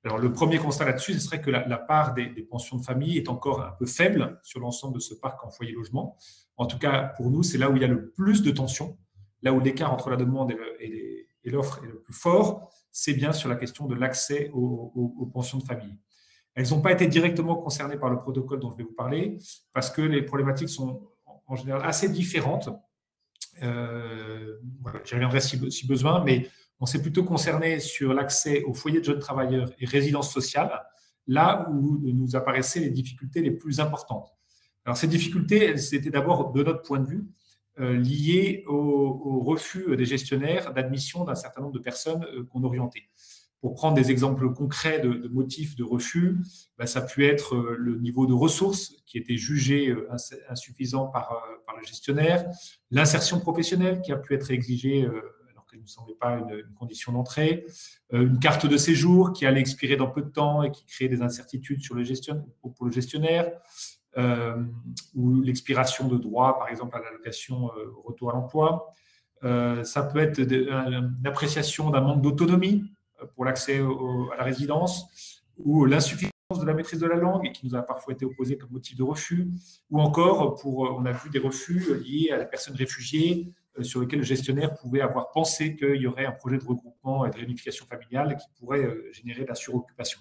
Alors, le premier constat là-dessus, ce serait que la part des pensions de famille est encore un peu faible sur l'ensemble de ce parc en foyer logement. En tout cas, pour nous, c'est là où il y a le plus de tensions, là où l'écart entre la demande et l'offre est le plus fort, c'est bien sur la question de l'accès aux pensions de famille. Elles n'ont pas été directement concernées par le protocole dont je vais vous parler, parce que les problématiques sont en général assez différentes. Voilà, j'y reviendrai si besoin, mais on s'est plutôt concerné sur l'accès aux foyers de jeunes travailleurs et résidences sociales, là où nous apparaissaient les difficultés les plus importantes. Alors, ces difficultés, elles étaient d'abord, de notre point de vue, liées au refus des gestionnaires d'admission d'un certain nombre de personnes qu'on orientait. Pour prendre des exemples concrets de motifs de refus, ça a pu être le niveau de ressources qui était jugé insuffisant par le gestionnaire, l'insertion professionnelle qui a pu être exigée alors qu'elle ne nous semblait pas une condition d'entrée, une carte de séjour qui allait expirer dans peu de temps et qui créait des incertitudes pour le gestionnaire, ou l'expiration de droits, par exemple à l'allocation retour à l'emploi. Ça peut être une appréciation d'un manque d'autonomie pour l'accès à la résidence, ou l'insuffisance de la maîtrise de la langue qui nous a parfois été opposée comme motif de refus, ou encore on a vu des refus liés à des personnes réfugiées sur lesquelles le gestionnaire pouvait avoir pensé qu'il y aurait un projet de regroupement et de réunification familiale qui pourrait générer de la suroccupation.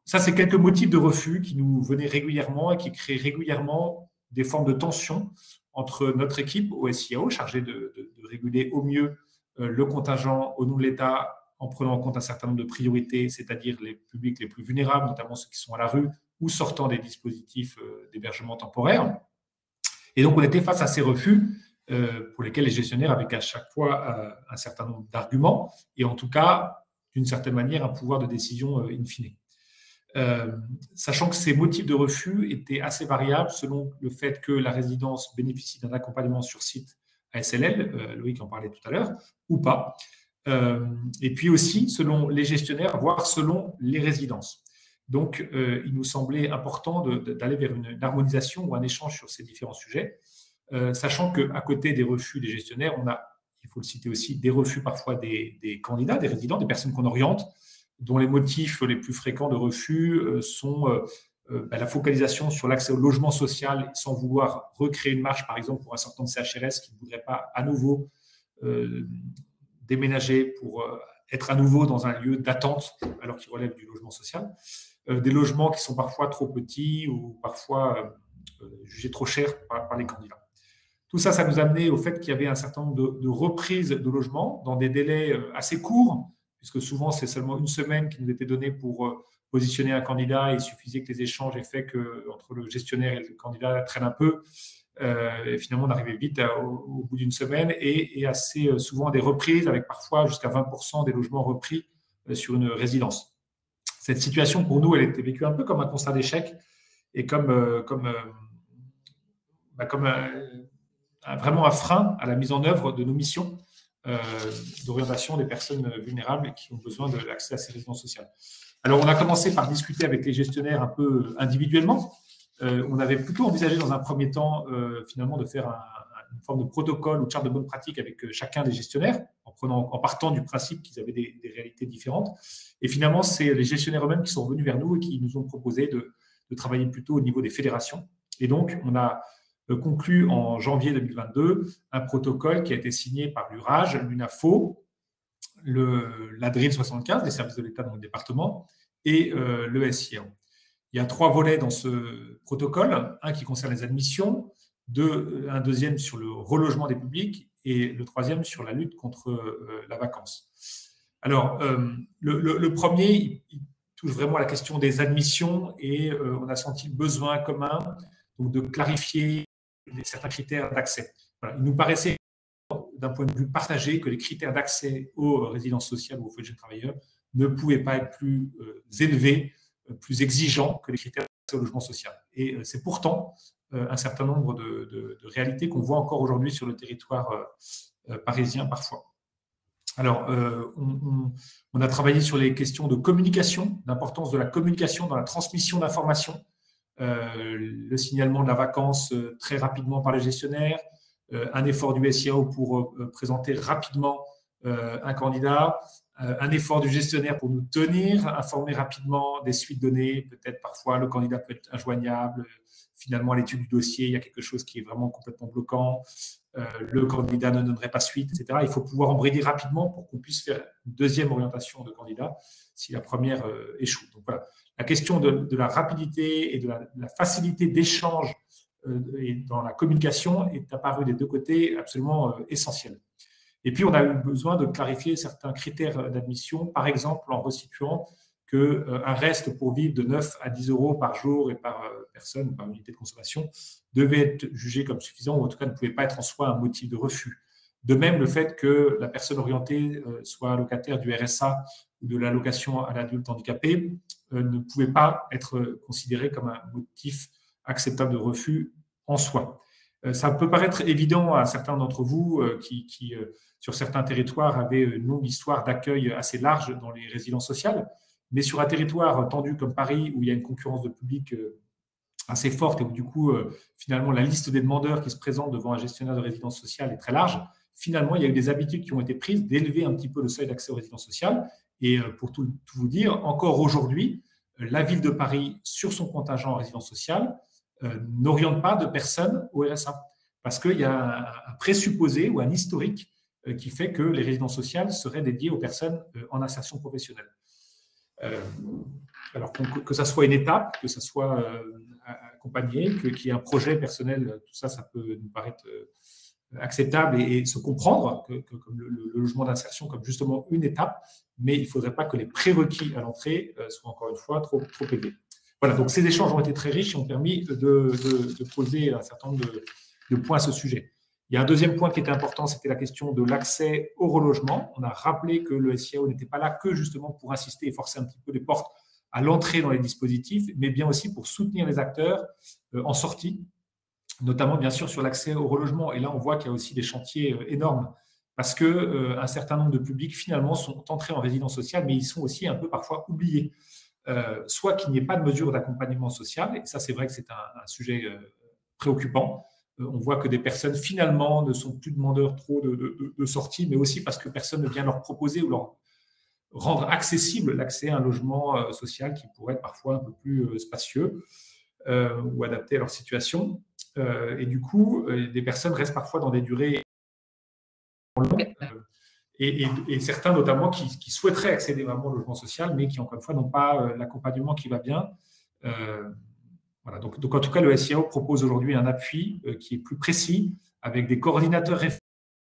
Ça, c'est quelques motifs de refus qui nous venaient régulièrement et qui créent régulièrement des formes de tension entre notre équipe au SIAO, chargée de réguler au mieux le contingent au nom de l'État en prenant en compte un certain nombre de priorités, c'est-à-dire les publics les plus vulnérables, notamment ceux qui sont à la rue ou sortant des dispositifs d'hébergement temporaire. Et donc, on était face à ces refus pour lesquels les gestionnaires avaient à chaque fois un certain nombre d'arguments et en tout cas, d'une certaine manière, un pouvoir de décision in fine. Sachant que ces motifs de refus étaient assez variables selon le fait que la résidence bénéficie d'un accompagnement sur site ASLL, Loïc en parlait tout à l'heure, ou pas. Et puis aussi selon les gestionnaires, voire selon les résidences. Donc, il nous semblait important d'aller vers une harmonisation ou un échange sur ces différents sujets, sachant qu'à côté des refus des gestionnaires, on a, il faut le citer aussi, des refus parfois des candidats, des résidents, des personnes qu'on oriente, dont les motifs les plus fréquents de refus sont la focalisation sur l'accès au logement social sans vouloir recréer une marge, par exemple, pour un sortant de CHRS qui ne voudrait pas à nouveau déménager pour être à nouveau dans un lieu d'attente alors qu'il relève du logement social. Des logements qui sont parfois trop petits ou parfois jugés trop chers par les candidats. Tout ça, ça nous a amené au fait qu'il y avait un certain nombre de reprises de logements dans des délais assez courts, puisque souvent, c'est seulement une semaine qui nous était donnée pour positionner un candidat et il suffisait que les échanges aient fait qu'entre le gestionnaire et le candidat traînent un peu. Et finalement, on arrivait vite au bout d'une semaine et assez souvent des reprises avec parfois jusqu'à 20% des logements repris sur une résidence. Cette situation, pour nous, elle était vécue un peu comme un constat d'échec et comme vraiment un frein à la mise en œuvre de nos missions d'orientation des personnes vulnérables qui ont besoin de l'accès à ces résidences sociales. Alors, on a commencé par discuter avec les gestionnaires un peu individuellement. On avait plutôt envisagé dans un premier temps, finalement, de faire une forme de protocole ou de charte de bonne pratique avec chacun des gestionnaires, en partant du principe qu'ils avaient des réalités différentes. Et finalement, c'est les gestionnaires eux-mêmes qui sont venus vers nous et qui nous ont proposé de travailler plutôt au niveau des fédérations. Et donc, on a conclu en janvier 2022 un protocole qui a été signé par l'URAGE, l'UNAFO, l'ADRIL 75, des services de l'État dans le département, et le SIAO. Il y a 3 volets dans ce protocole, un qui concerne les admissions, un deuxième sur le relogement des publics et le troisième sur la lutte contre la vacance. Alors, le premier, il touche vraiment à la question des admissions et on a senti le besoin commun donc de clarifier certains critères d'accès. Voilà, il nous paraissait, d'un point de vue partagé, que les critères d'accès aux résidences sociales ou aux foyers de jeunes travailleurs ne pouvaient pas être plus élevés, plus exigeants que les critères d'accès au logement social. Et c'est pourtant un certain nombre de réalités qu'on voit encore aujourd'hui sur le territoire parisien parfois. Alors, on a travaillé sur les questions de communication, l'importance de la communication dans la transmission d'informations, le signalement de la vacance très rapidement par les gestionnaires, un effort du SIAO pour présenter rapidement un candidat, un effort du gestionnaire pour nous tenir, informer rapidement des suites données, peut-être parfois le candidat peut être injoignable, finalement à l'étude du dossier, il y a quelque chose qui est vraiment complètement bloquant, le candidat ne donnerait pas suite, etc. Il faut pouvoir embrayer rapidement pour qu'on puisse faire une deuxième orientation de candidat si la première échoue. Donc voilà, la question de la rapidité et de la facilité d'échange et dans la communication est apparue des deux côtés absolument essentielle. Et puis, on a eu besoin de clarifier certains critères d'admission, par exemple en resituant qu'un reste pour vivre de 9 à 10 euros par jour et par personne, par unité de consommation, devait être jugé comme suffisant ou en tout cas ne pouvait pas être en soi un motif de refus. De même, le fait que la personne orientée soit locataire du RSA ou de l'allocation à l'adulte handicapé ne pouvait pas être considéré comme un motif acceptable de refus en soi. Ça peut paraître évident à certains d'entre vous qui sur certains territoires, avaient une longue histoire d'accueil assez large dans les résidences sociales, mais sur un territoire tendu comme Paris, où il y a une concurrence de public assez forte et où du coup, finalement, la liste des demandeurs qui se présentent devant un gestionnaire de résidence sociale est très large, finalement, il y a eu des habitudes qui ont été prises d'élever un petit peu le seuil d'accès aux résidences sociales. Et pour tout vous dire, encore aujourd'hui, la ville de Paris, sur son contingent en résidence sociale, n'oriente pas de personnes au RSA. Parce qu'il y a un présupposé ou un historique qui fait que les résidences sociales seraient dédiées aux personnes en insertion professionnelle. Alors que ça soit une étape, que ça soit accompagné, qu'il y ait un projet personnel, tout ça, ça peut nous paraître acceptable et se comprendre comme le logement d'insertion comme justement une étape, mais il ne faudrait pas que les prérequis à l'entrée soient encore une fois trop élevés. Voilà, donc ces échanges ont été très riches et ont permis de poser un certain nombre de points à ce sujet. Il y a un deuxième point qui était important, c'était la question de l'accès au relogement. On a rappelé que le SIAO n'était pas là que justement pour insister et forcer un petit peu les portes à l'entrée dans les dispositifs, mais bien aussi pour soutenir les acteurs en sortie, notamment bien sûr sur l'accès au relogement. Et là, on voit qu'il y a aussi des chantiers énormes parce qu'un certain nombre de publics finalement sont entrés en résidence sociale, mais ils sont aussi un peu parfois oubliés. Soit qu'il n'y ait pas de mesure d'accompagnement social, et ça c'est vrai que c'est un sujet préoccupant. On voit que des personnes, finalement, ne sont plus demandeurs trop de sortie, mais aussi parce que personne ne vient leur proposer ou leur rendre accessible l'accès à un logement social qui pourrait être parfois un peu plus spacieux ou adapté à leur situation. Et du coup, des personnes restent parfois dans des durées longues. Et certains, notamment, qui souhaiteraient accéder vraiment au logement social, mais qui, encore une fois, n'ont pas l'accompagnement qui va bien. Voilà, donc, en tout cas, le SIAO propose aujourd'hui un appui qui est plus précis, avec des coordinateurs référents.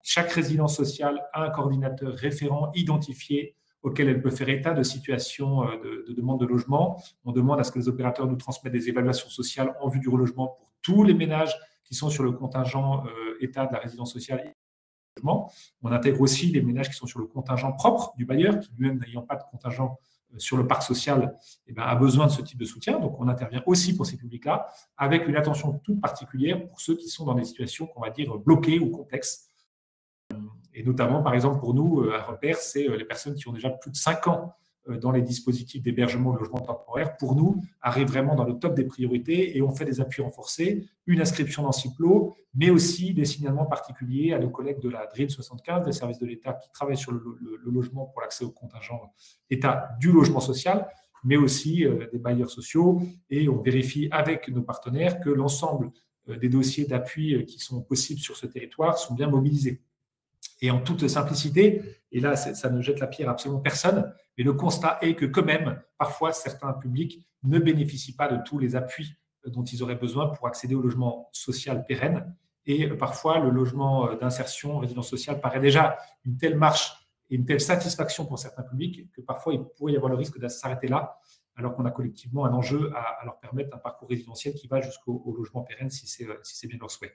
Chaque résidence sociale a un coordinateur référent identifié auquel elle peut faire état de situation de demande de logement. On demande à ce que les opérateurs nous transmettent des évaluations sociales en vue du relogement pour tous les ménages qui sont sur le contingent état de la résidence sociale. On intègre aussi les ménages qui sont sur le contingent propre du bailleur, qui lui-même n'ayant pas de contingent sur le parc social, a besoin de ce type de soutien. Donc, on intervient aussi pour ces publics-là, avec une attention toute particulière pour ceux qui sont dans des situations qu'on va dire bloquées ou complexes. Et notamment, par exemple, pour nous, un repère, c'est les personnes qui ont déjà plus de 5 ans dans les dispositifs d'hébergement de logement temporaire. Pour nous, arrivent vraiment dans le top des priorités et on fait des appuis renforcés, une inscription dans CIPLO, mais aussi des signalements particuliers à nos collègues de la DRIL 75, des services de l'État qui travaillent sur le logement pour l'accès au contingent État du logement social, mais aussi des bailleurs sociaux. Et on vérifie avec nos partenaires que l'ensemble des dossiers d'appui qui sont possibles sur ce territoire sont bien mobilisés. Et en toute simplicité, et là, ça ne jette la pierre à absolument personne, mais le constat est que quand même, parfois, certains publics ne bénéficient pas de tous les appuis dont ils auraient besoin pour accéder au logement social pérenne. Et parfois, le logement d'insertion, résidence sociale, paraît déjà une telle marche et une telle satisfaction pour certains publics que parfois, il pourrait y avoir le risque de s'arrêter là, alors qu'on a collectivement un enjeu à leur permettre un parcours résidentiel qui va jusqu'au logement pérenne si c'est bien leur souhait.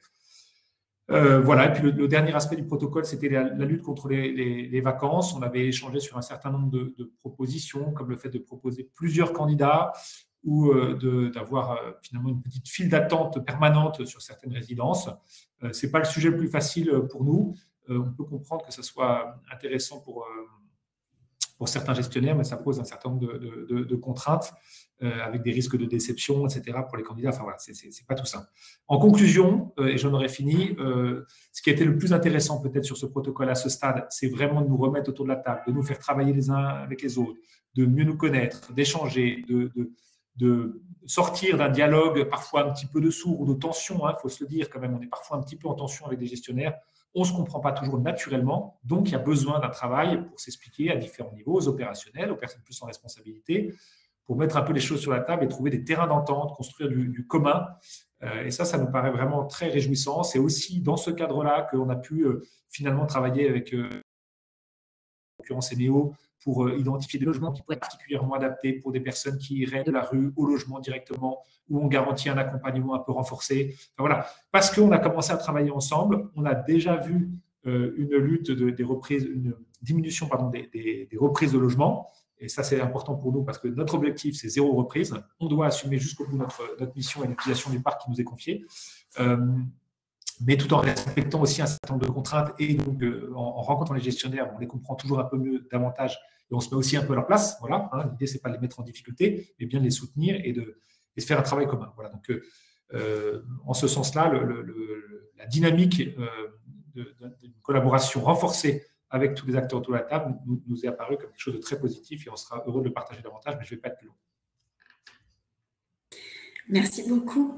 Voilà, et puis le dernier aspect du protocole, c'était la lutte contre les vacances. On avait échangé sur un certain nombre de propositions, comme le fait de proposer plusieurs candidats ou d'avoir finalement une petite file d'attente permanente sur certaines résidences. Ce n'est pas le sujet le plus facile pour nous. on peut comprendre que ce soit intéressant pour certains gestionnaires, mais ça pose un certain nombre de contraintes avec des risques de déception, etc. pour les candidats. Enfin voilà, c'est pas tout ça. En conclusion, et j'en aurais fini, ce qui a été le plus intéressant peut-être sur ce protocole à ce stade, c'est vraiment de nous remettre autour de la table, de nous faire travailler les uns avec les autres, de mieux nous connaître, d'échanger, de sortir d'un dialogue parfois un petit peu de sourd ou de tension. Il faut se le dire quand même, on est parfois un petit peu en tension avec des gestionnaires. On ne se comprend pas toujours naturellement, donc il y a besoin d'un travail pour s'expliquer à différents niveaux, aux opérationnels, aux personnes plus en responsabilité, pour mettre un peu les choses sur la table et trouver des terrains d'entente, construire du commun. Et ça nous paraît vraiment très réjouissant. C'est aussi dans ce cadre-là qu'on a pu finalement travailler avec, en l'occurrence Eneo, pour identifier des logements qui pourraient être particulièrement adaptés pour des personnes qui iraient de la rue au logement directement, où on garantit un accompagnement un peu renforcé. Enfin, voilà. Parce qu'on a commencé à travailler ensemble, on a déjà vu une lutte des reprises, une diminution des reprises de logement. Et ça, c'est important pour nous parce que notre objectif, c'est 0 reprise. On doit assumer jusqu'au bout notre mission et l'utilisation du parc qui nous est confiée. Mais tout en respectant aussi un certain nombre de contraintes. Et donc, en rencontrant les gestionnaires, on les comprend toujours un peu mieux, davantage, et on se met aussi un peu à leur place. Voilà, hein. L'idée, ce n'est pas de les mettre en difficulté, mais bien de les soutenir et de faire un travail commun. Voilà, donc, en ce sens-là, la dynamique d'une collaboration renforcée avec tous les acteurs autour de la table nous est apparue comme quelque chose de très positif et on sera heureux de le partager davantage, mais je ne vais pas être plus long. Merci beaucoup.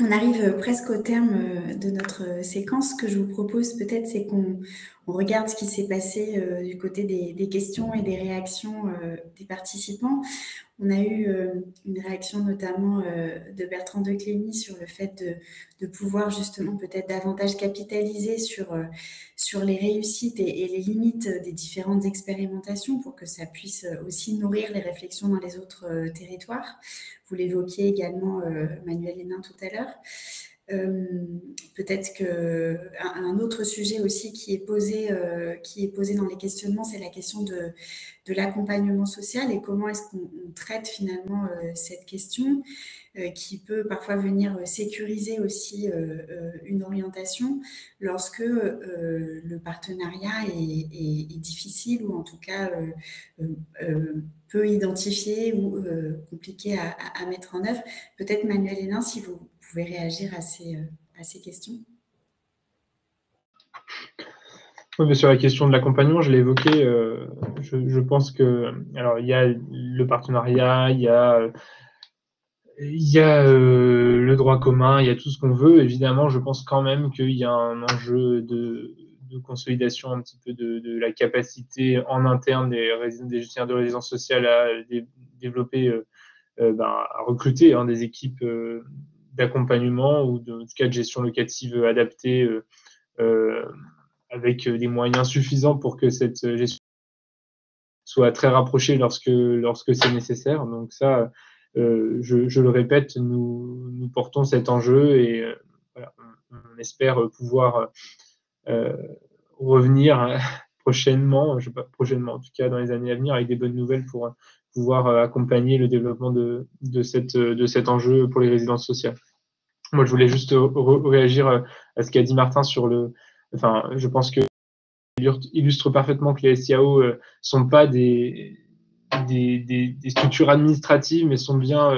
On arrive presque au terme de notre séquence. Ce que je vous propose peut-être, c'est qu'on regarde ce qui s'est passé du côté des questions et des réactions des participants. On a eu une réaction notamment de Bertrand Declémy sur le fait de pouvoir justement peut-être davantage capitaliser sur les réussites et les limites des différentes expérimentations pour que ça puisse aussi nourrir les réflexions dans les autres territoires. Vous l'évoquiez également, Manuel Hénin, tout à l'heure. Peut-être qu'un autre sujet aussi qui est posé dans les questionnements, c'est la question de l'accompagnement social et comment est-ce qu'on traite finalement cette question qui peut parfois venir sécuriser aussi une orientation lorsque le partenariat est difficile ou en tout cas peu identifié ou compliqué à mettre en œuvre. Peut-être Manuel Hénin, si vous pouvez réagir à ces questions. Oui, mais sur la question de l'accompagnement, je l'ai évoqué. Je pense que, alors, il y a le partenariat, il y a le droit commun, il y a tout ce qu'on veut. Évidemment, je pense quand même qu'il y a un enjeu de consolidation un petit peu de la capacité en interne des gestionnaires de résidence sociale à développer, à recruter des équipes d'accompagnement ou en tout cas de gestion locative adaptée avec des moyens suffisants pour que cette gestion soit très rapprochée lorsque c'est nécessaire. Donc ça, je le répète, nous portons cet enjeu et voilà, on espère pouvoir revenir prochainement, je sais pas prochainement, en tout cas dans les années à venir, avec des bonnes nouvelles pour pouvoir accompagner le développement de cet enjeu pour les résidences sociales. Moi, je voulais juste réagir à ce qu'a dit Martin sur je pense que illustre parfaitement que les SIAO sont pas des structures administratives, mais sont bien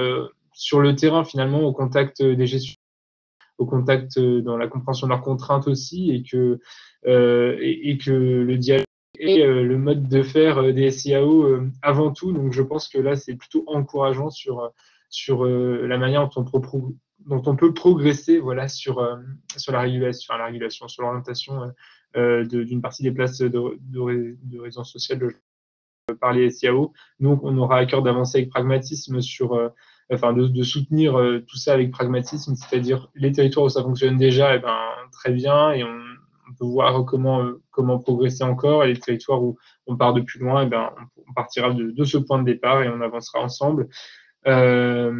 sur le terrain finalement, au contact des gestionnaires, au contact dans la compréhension de leurs contraintes aussi, et que le dialogue est le mode de faire des SIAO avant tout. Donc je pense que là, c'est plutôt encourageant sur la manière dont on peut progresser sur la régulation, sur l'orientation d'une partie des places de résidence sociale par les SIAO. Nous, on aura à cœur d'avancer avec pragmatisme de soutenir tout ça avec pragmatisme, c'est-à-dire les territoires où ça fonctionne déjà, très bien, et on peut voir comment progresser encore, et les territoires où on part de plus loin, on partira de ce point de départ et on avancera ensemble. En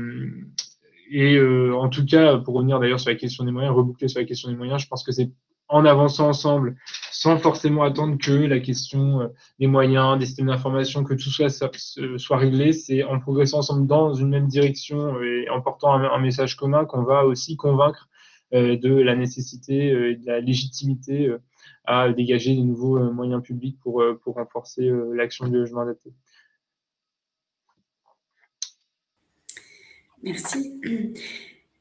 tout cas, pour revenir d'ailleurs sur la question des moyens, reboucler sur la question des moyens, je pense que c'est en avançant ensemble, sans forcément attendre que la question des moyens, des systèmes d'information, que tout ça soit réglé, c'est en progressant ensemble dans une même direction et en portant un message commun qu'on va aussi convaincre de la nécessité et de la légitimité à dégager de nouveaux moyens publics pour renforcer l'action du logement adapté. Merci.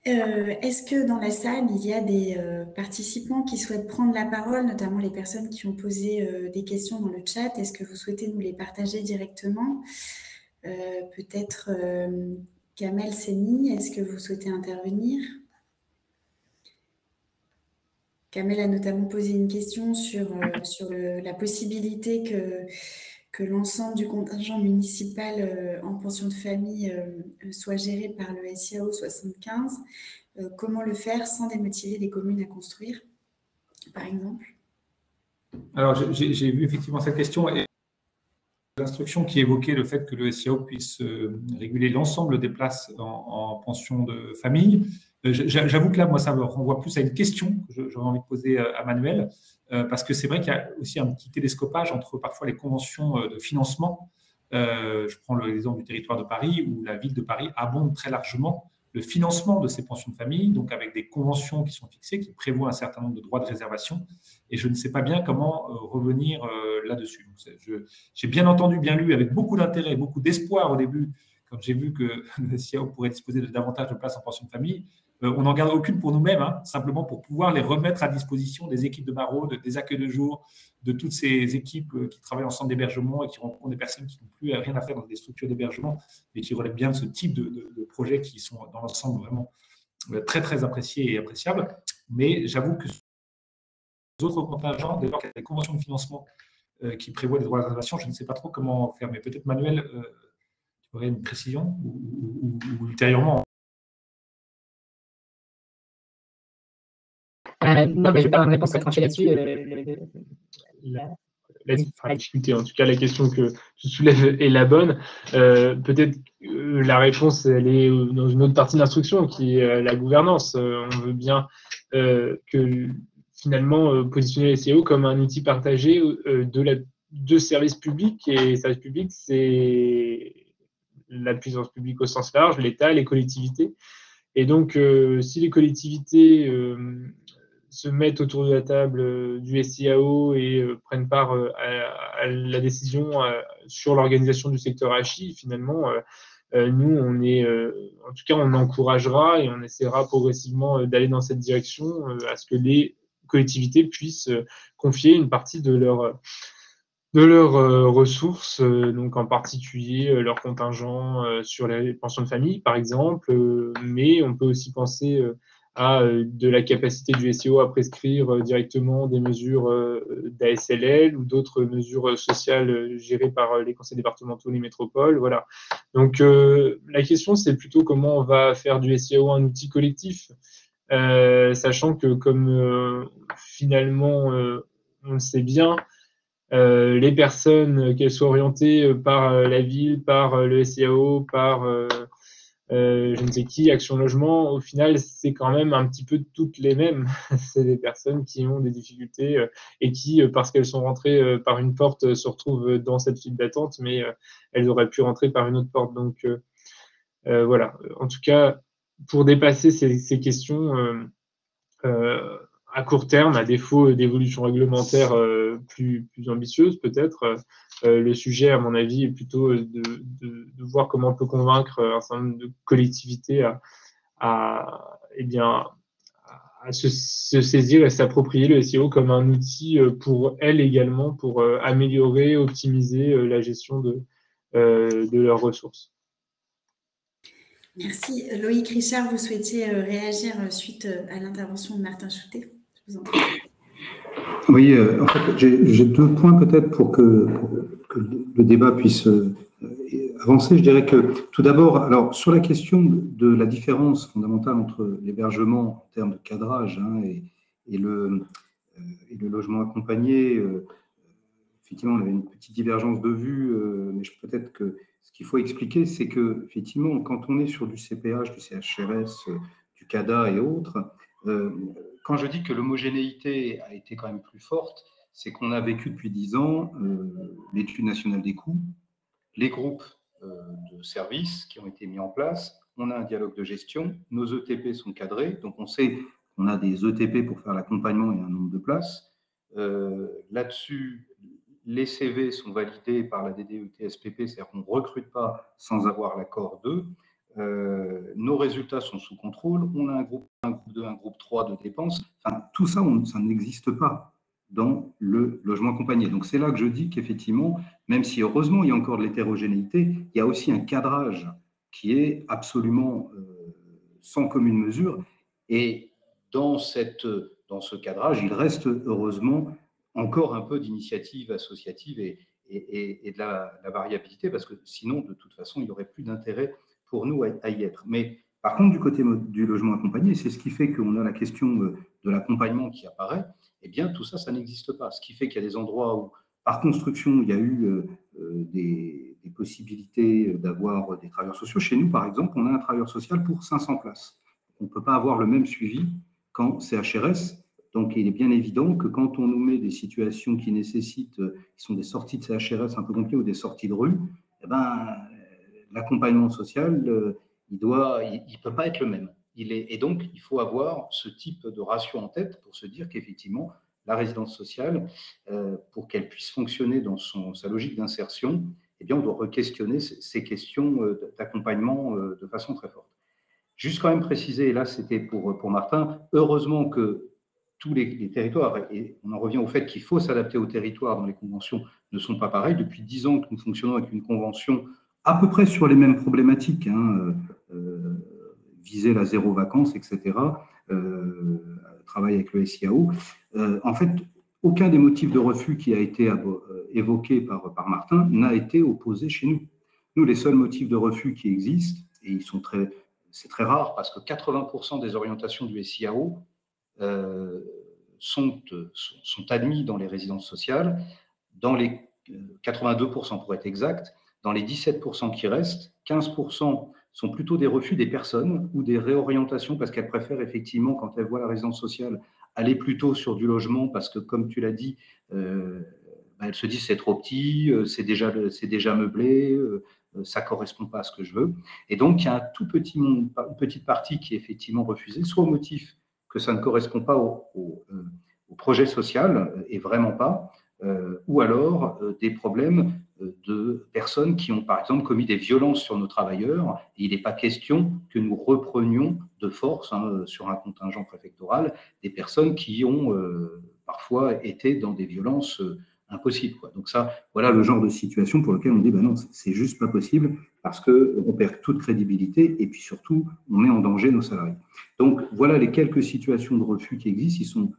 Est-ce que dans la salle, il y a des participants qui souhaitent prendre la parole, notamment les personnes qui ont posé des questions dans le chat? Est-ce que vous souhaitez nous les partager directement? Peut-être Kamel Seni, est-ce que vous souhaitez intervenir? Kamel a notamment posé une question sur la possibilité que l'ensemble du contingent municipal en pension de famille soit géré par le SIAO 75. Comment le faire sans démotiver les communes à construire, par exemple? Alors, j'ai vu effectivement cette question et l'instruction qui évoquait le fait que le SIAO puisse réguler l'ensemble des places en pension de famille. J'avoue que là, moi, ça me renvoie plus à une question que j'aurais envie de poser à Manuel, parce que c'est vrai qu'il y a aussi un petit télescopage entre parfois les conventions de financement. Je prends l'exemple du territoire de Paris, où la ville de Paris abonde très largement le financement de ces pensions de famille, donc avec des conventions qui sont fixées, qui prévoient un certain nombre de droits de réservation. Et je ne sais pas bien comment revenir là-dessus. J'ai bien entendu, bien lu, avec beaucoup d'intérêt, beaucoup d'espoir au début, quand j'ai vu que le SIAO pourrait disposer de davantage de places en pension de famille. On n'en garde aucune pour nous-mêmes, hein, simplement pour pouvoir les remettre à disposition des équipes de barreaux, des accueils de jour, de toutes ces équipes qui travaillent en centre d'hébergement et qui rencontrent des personnes qui n'ont plus rien à faire dans des structures d'hébergement, mais qui relèvent bien de ce type de projets qui sont dans l'ensemble vraiment très, très appréciés et appréciables. Mais j'avoue que les autres contingents, dès lors qu'il y a des conventions de financement qui prévoient des droits de réservation, je ne sais pas trop comment faire. Mais peut-être, Manuel, tu aurais une précision ou ultérieurement. Non, mais je vais pas avoir une réponse très tranchée là-dessus. La difficulté, en tout cas, la question que tu soulèves est la bonne. Peut-être la réponse, elle est dans une autre partie de l'instruction, qui est la gouvernance. On veut bien que finalement positionner les SIAO comme un outil partagé de services publics. Et services publics, c'est la puissance publique au sens large, l'État, les collectivités. Et donc, si les collectivités se mettent autour de la table du SIAO et prennent part à la décision sur l'organisation du secteur HI, finalement, nous, en tout cas, on encouragera et on essaiera progressivement d'aller dans cette direction à ce que les collectivités puissent confier une partie de leurs ressources, donc en particulier leur contingent sur les pensions de famille, par exemple, mais on peut aussi penser à de la capacité du SIAO à prescrire directement des mesures d'ASLL ou d'autres mesures sociales gérées par les conseils départementaux, les métropoles. Voilà. Donc, la question, c'est plutôt comment on va faire du SIAO un outil collectif, sachant que comme finalement, on le sait bien, les personnes, qu'elles soient orientées par la ville, par le SIAO, par je ne sais qui, Action Logement, au final, c'est quand même un petit peu toutes les mêmes. C'est des personnes qui ont des difficultés et qui, parce qu'elles sont rentrées par une porte, se retrouvent dans cette file d'attente, mais elles auraient pu rentrer par une autre porte. Donc, voilà. En tout cas, pour dépasser ces questions, à court terme, à défaut d'évolution réglementaire plus ambitieuse peut-être, le sujet, à mon avis, est plutôt de voir comment on peut convaincre un certain nombre de collectivités à se saisir et s'approprier le SIAO comme un outil pour elles également, pour améliorer, optimiser la gestion de leurs ressources. Merci. Loïc Richard, vous souhaitiez réagir suite à l'intervention de Martin Choutet? Je vous en prie. Oui, en fait, j'ai 2 points peut-être pour que le débat puisse avancer. Je dirais que tout d'abord, alors sur la question de la différence fondamentale entre l'hébergement en termes de cadrage et le logement accompagné, effectivement, on avait une petite divergence de vue, mais peut-être que ce qu'il faut expliquer, c'est que effectivement, quand on est sur du CPH, du CHRS, du CADA et autres, quand je dis que l'homogénéité a été quand même plus forte, c'est qu'on a vécu depuis 10 ans l'étude nationale des coûts, les groupes de services qui ont été mis en place, on a un dialogue de gestion, nos ETP sont cadrés, donc on sait qu'on a des ETP pour faire l'accompagnement et un nombre de places. Là-dessus, les CV sont validés par la DDE-TSPP, c'est-à-dire qu'on ne recrute pas sans avoir l'accord d'eux. Nos résultats sont sous contrôle. On a un groupe 2, un groupe 3 de dépenses. Enfin, tout ça, ça n'existe pas dans le logement accompagné. Donc, c'est là que je dis qu'effectivement, même si heureusement il y a encore de l'hétérogénéité, il y a aussi un cadrage qui est absolument sans commune mesure. Et dans ce cadrage, il reste heureusement encore un peu d'initiative associative et de la variabilité, parce que sinon, de toute façon, il n'y aurait plus d'intérêt pour nous à y être. Mais par contre, du côté du logement accompagné, c'est ce qui fait qu'on a la question de l'accompagnement qui apparaît, eh bien, tout ça, ça n'existe pas. Ce qui fait qu'il y a des endroits où, par construction, il y a eu des possibilités d'avoir des travailleurs sociaux. Chez nous, par exemple, on a un travailleur social pour 500 places. On ne peut pas avoir le même suivi qu'en CHRS. Donc, il est bien évident que quand on nous met des situations qui nécessitent, qui sont des sorties de CHRS un peu compliquées ou des sorties de rue, eh ben, l'accompagnement social, il ne peut pas être le même. Et donc, il faut avoir ce type de ratio en tête pour se dire qu'effectivement, la résidence sociale, pour qu'elle puisse fonctionner dans sa logique d'insertion, eh bien, on doit re-questionner ces questions d'accompagnement de façon très forte. Juste quand même préciser, et là c'était pour Martin, heureusement que tous les territoires, et on en revient au fait qu'il faut s'adapter aux territoires dont les conventions ne sont pas pareilles. Depuis 10 ans que nous fonctionnons avec une convention à peu près sur les mêmes problématiques, viser la zéro vacance, etc., travail avec le SIAO. En fait, aucun des motifs de refus qui a été évoqué par Martin n'a été opposé chez nous. Nous, les seuls motifs de refus qui existent, et c'est très rare parce que 80% des orientations du SIAO sont admis dans les résidences sociales, dans les 82% pour être exact, dans les 17% qui restent, 15% sont plutôt des refus des personnes ou des réorientations parce qu'elles préfèrent effectivement, quand elles voient la résidence sociale, aller plutôt sur du logement parce que, comme tu l'as dit, elles se disent c'est trop petit, c'est déjà meublé, ça ne correspond pas à ce que je veux. Et donc, il y a une petite partie qui est effectivement refusée, soit au motif que ça ne correspond pas au projet social, et vraiment pas, ou alors des problèmes de personnes qui ont, par exemple, commis des violences sur nos travailleurs. Et il n'est pas question que nous reprenions de force, sur un contingent préfectoral, des personnes qui ont parfois été dans des violences impossibles, quoi. Donc ça, voilà le genre de situation pour lequel on dit, ben non, c'est juste pas possible parce qu'on perd toute crédibilité et puis surtout, on met en danger nos salariés. Donc voilà les quelques situations de refus qui existent, ils sont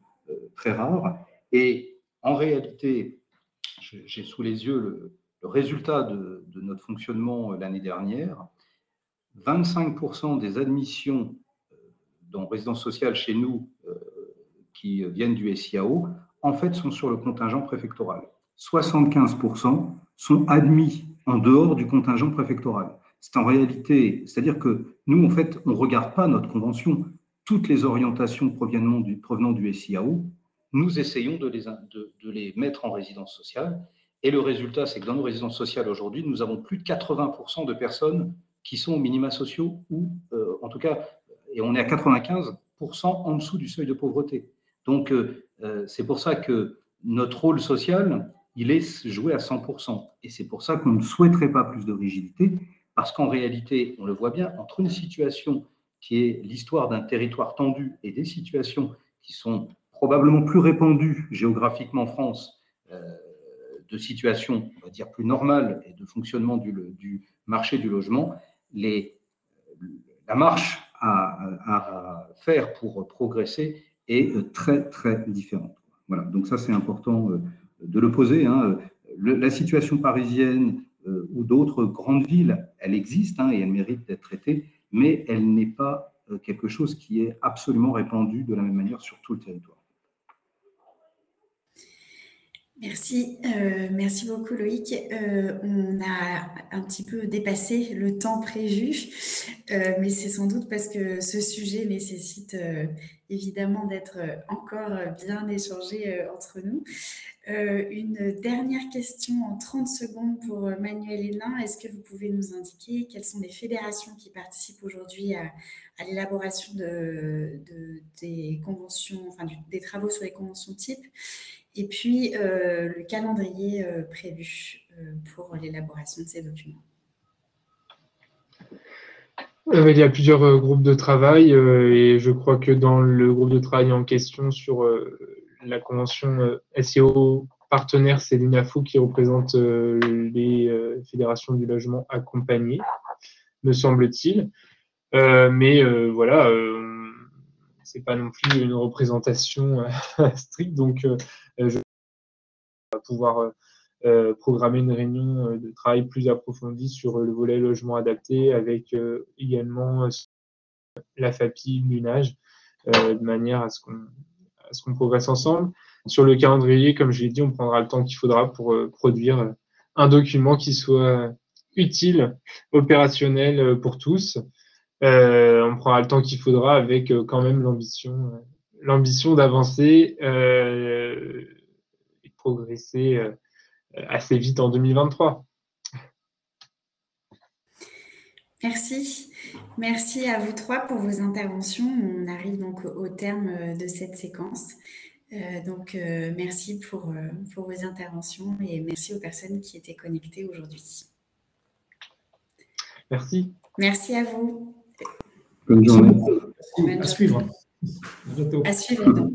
très rares. Et en réalité, j'ai sous les yeux le résultat de notre fonctionnement l'année dernière. 25% des admissions dans résidence sociale chez nous qui viennent du SIAO, en fait, sont sur le contingent préfectoral. 75% sont admis en dehors du contingent préfectoral. C'est en réalité, c'est-à-dire que nous, en fait, on ne regarde pas notre convention. Toutes les orientations provenant du SIAO, nous essayons de les mettre en résidence sociale. Et le résultat, c'est que dans nos résidences sociales aujourd'hui, nous avons plus de 80% de personnes qui sont aux minima sociaux ou, en tout cas, et on est à 95% en dessous du seuil de pauvreté. Donc, c'est pour ça que notre rôle social, il est joué à 100%. Et c'est pour ça qu'on ne souhaiterait pas plus de rigidité, parce qu'en réalité, on le voit bien, entre une situation qui est l'histoire d'un territoire tendu et des situations qui sont probablement plus répandues géographiquement en France, de situations, on va dire, plus normales et de fonctionnement du marché du logement, la marche à faire pour progresser est très, très différente. Voilà, donc ça, c'est important de le poser. La situation parisienne ou d'autres grandes villes, elle existe et elle mérite d'être traitée, mais elle n'est pas quelque chose qui est absolument répandu de la même manière sur tout le territoire. Merci, merci beaucoup Loïc. On a un petit peu dépassé le temps prévu, mais c'est sans doute parce que ce sujet nécessite évidemment d'être encore bien échangé entre nous. Une dernière question en 30 secondes pour Manuel Hénin. Est-ce que vous pouvez nous indiquer quelles sont les fédérations qui participent aujourd'hui à l'élaboration des conventions, enfin des travaux sur les conventions types? et puis le calendrier prévu pour l'élaboration de ces documents. Il y a plusieurs groupes de travail et je crois que dans le groupe de travail en question sur la convention SIAO partenaire, c'est l'INAFO qui représente les fédérations du logement accompagné, me semble-t-il. Mais voilà, c'est pas non plus une représentation stricte, donc je vais pouvoir programmer une réunion de travail plus approfondie sur le volet logement adapté avec également la FAPI, l'UNAGE, de manière à ce qu'on progresse ensemble. Sur le calendrier, comme je l'ai dit, on prendra le temps qu'il faudra pour produire un document qui soit utile, opérationnel pour tous. On prendra le temps qu'il faudra avec quand même l'ambition d'avancer et de progresser assez vite en 2023. Merci. Merci à vous trois pour vos interventions. On arrive donc au terme de cette séquence. Merci pour vos interventions et merci aux personnes qui étaient connectées aujourd'hui. Merci. Merci à vous. Bonne journée. À suivre. À bientôt. À suivre donc.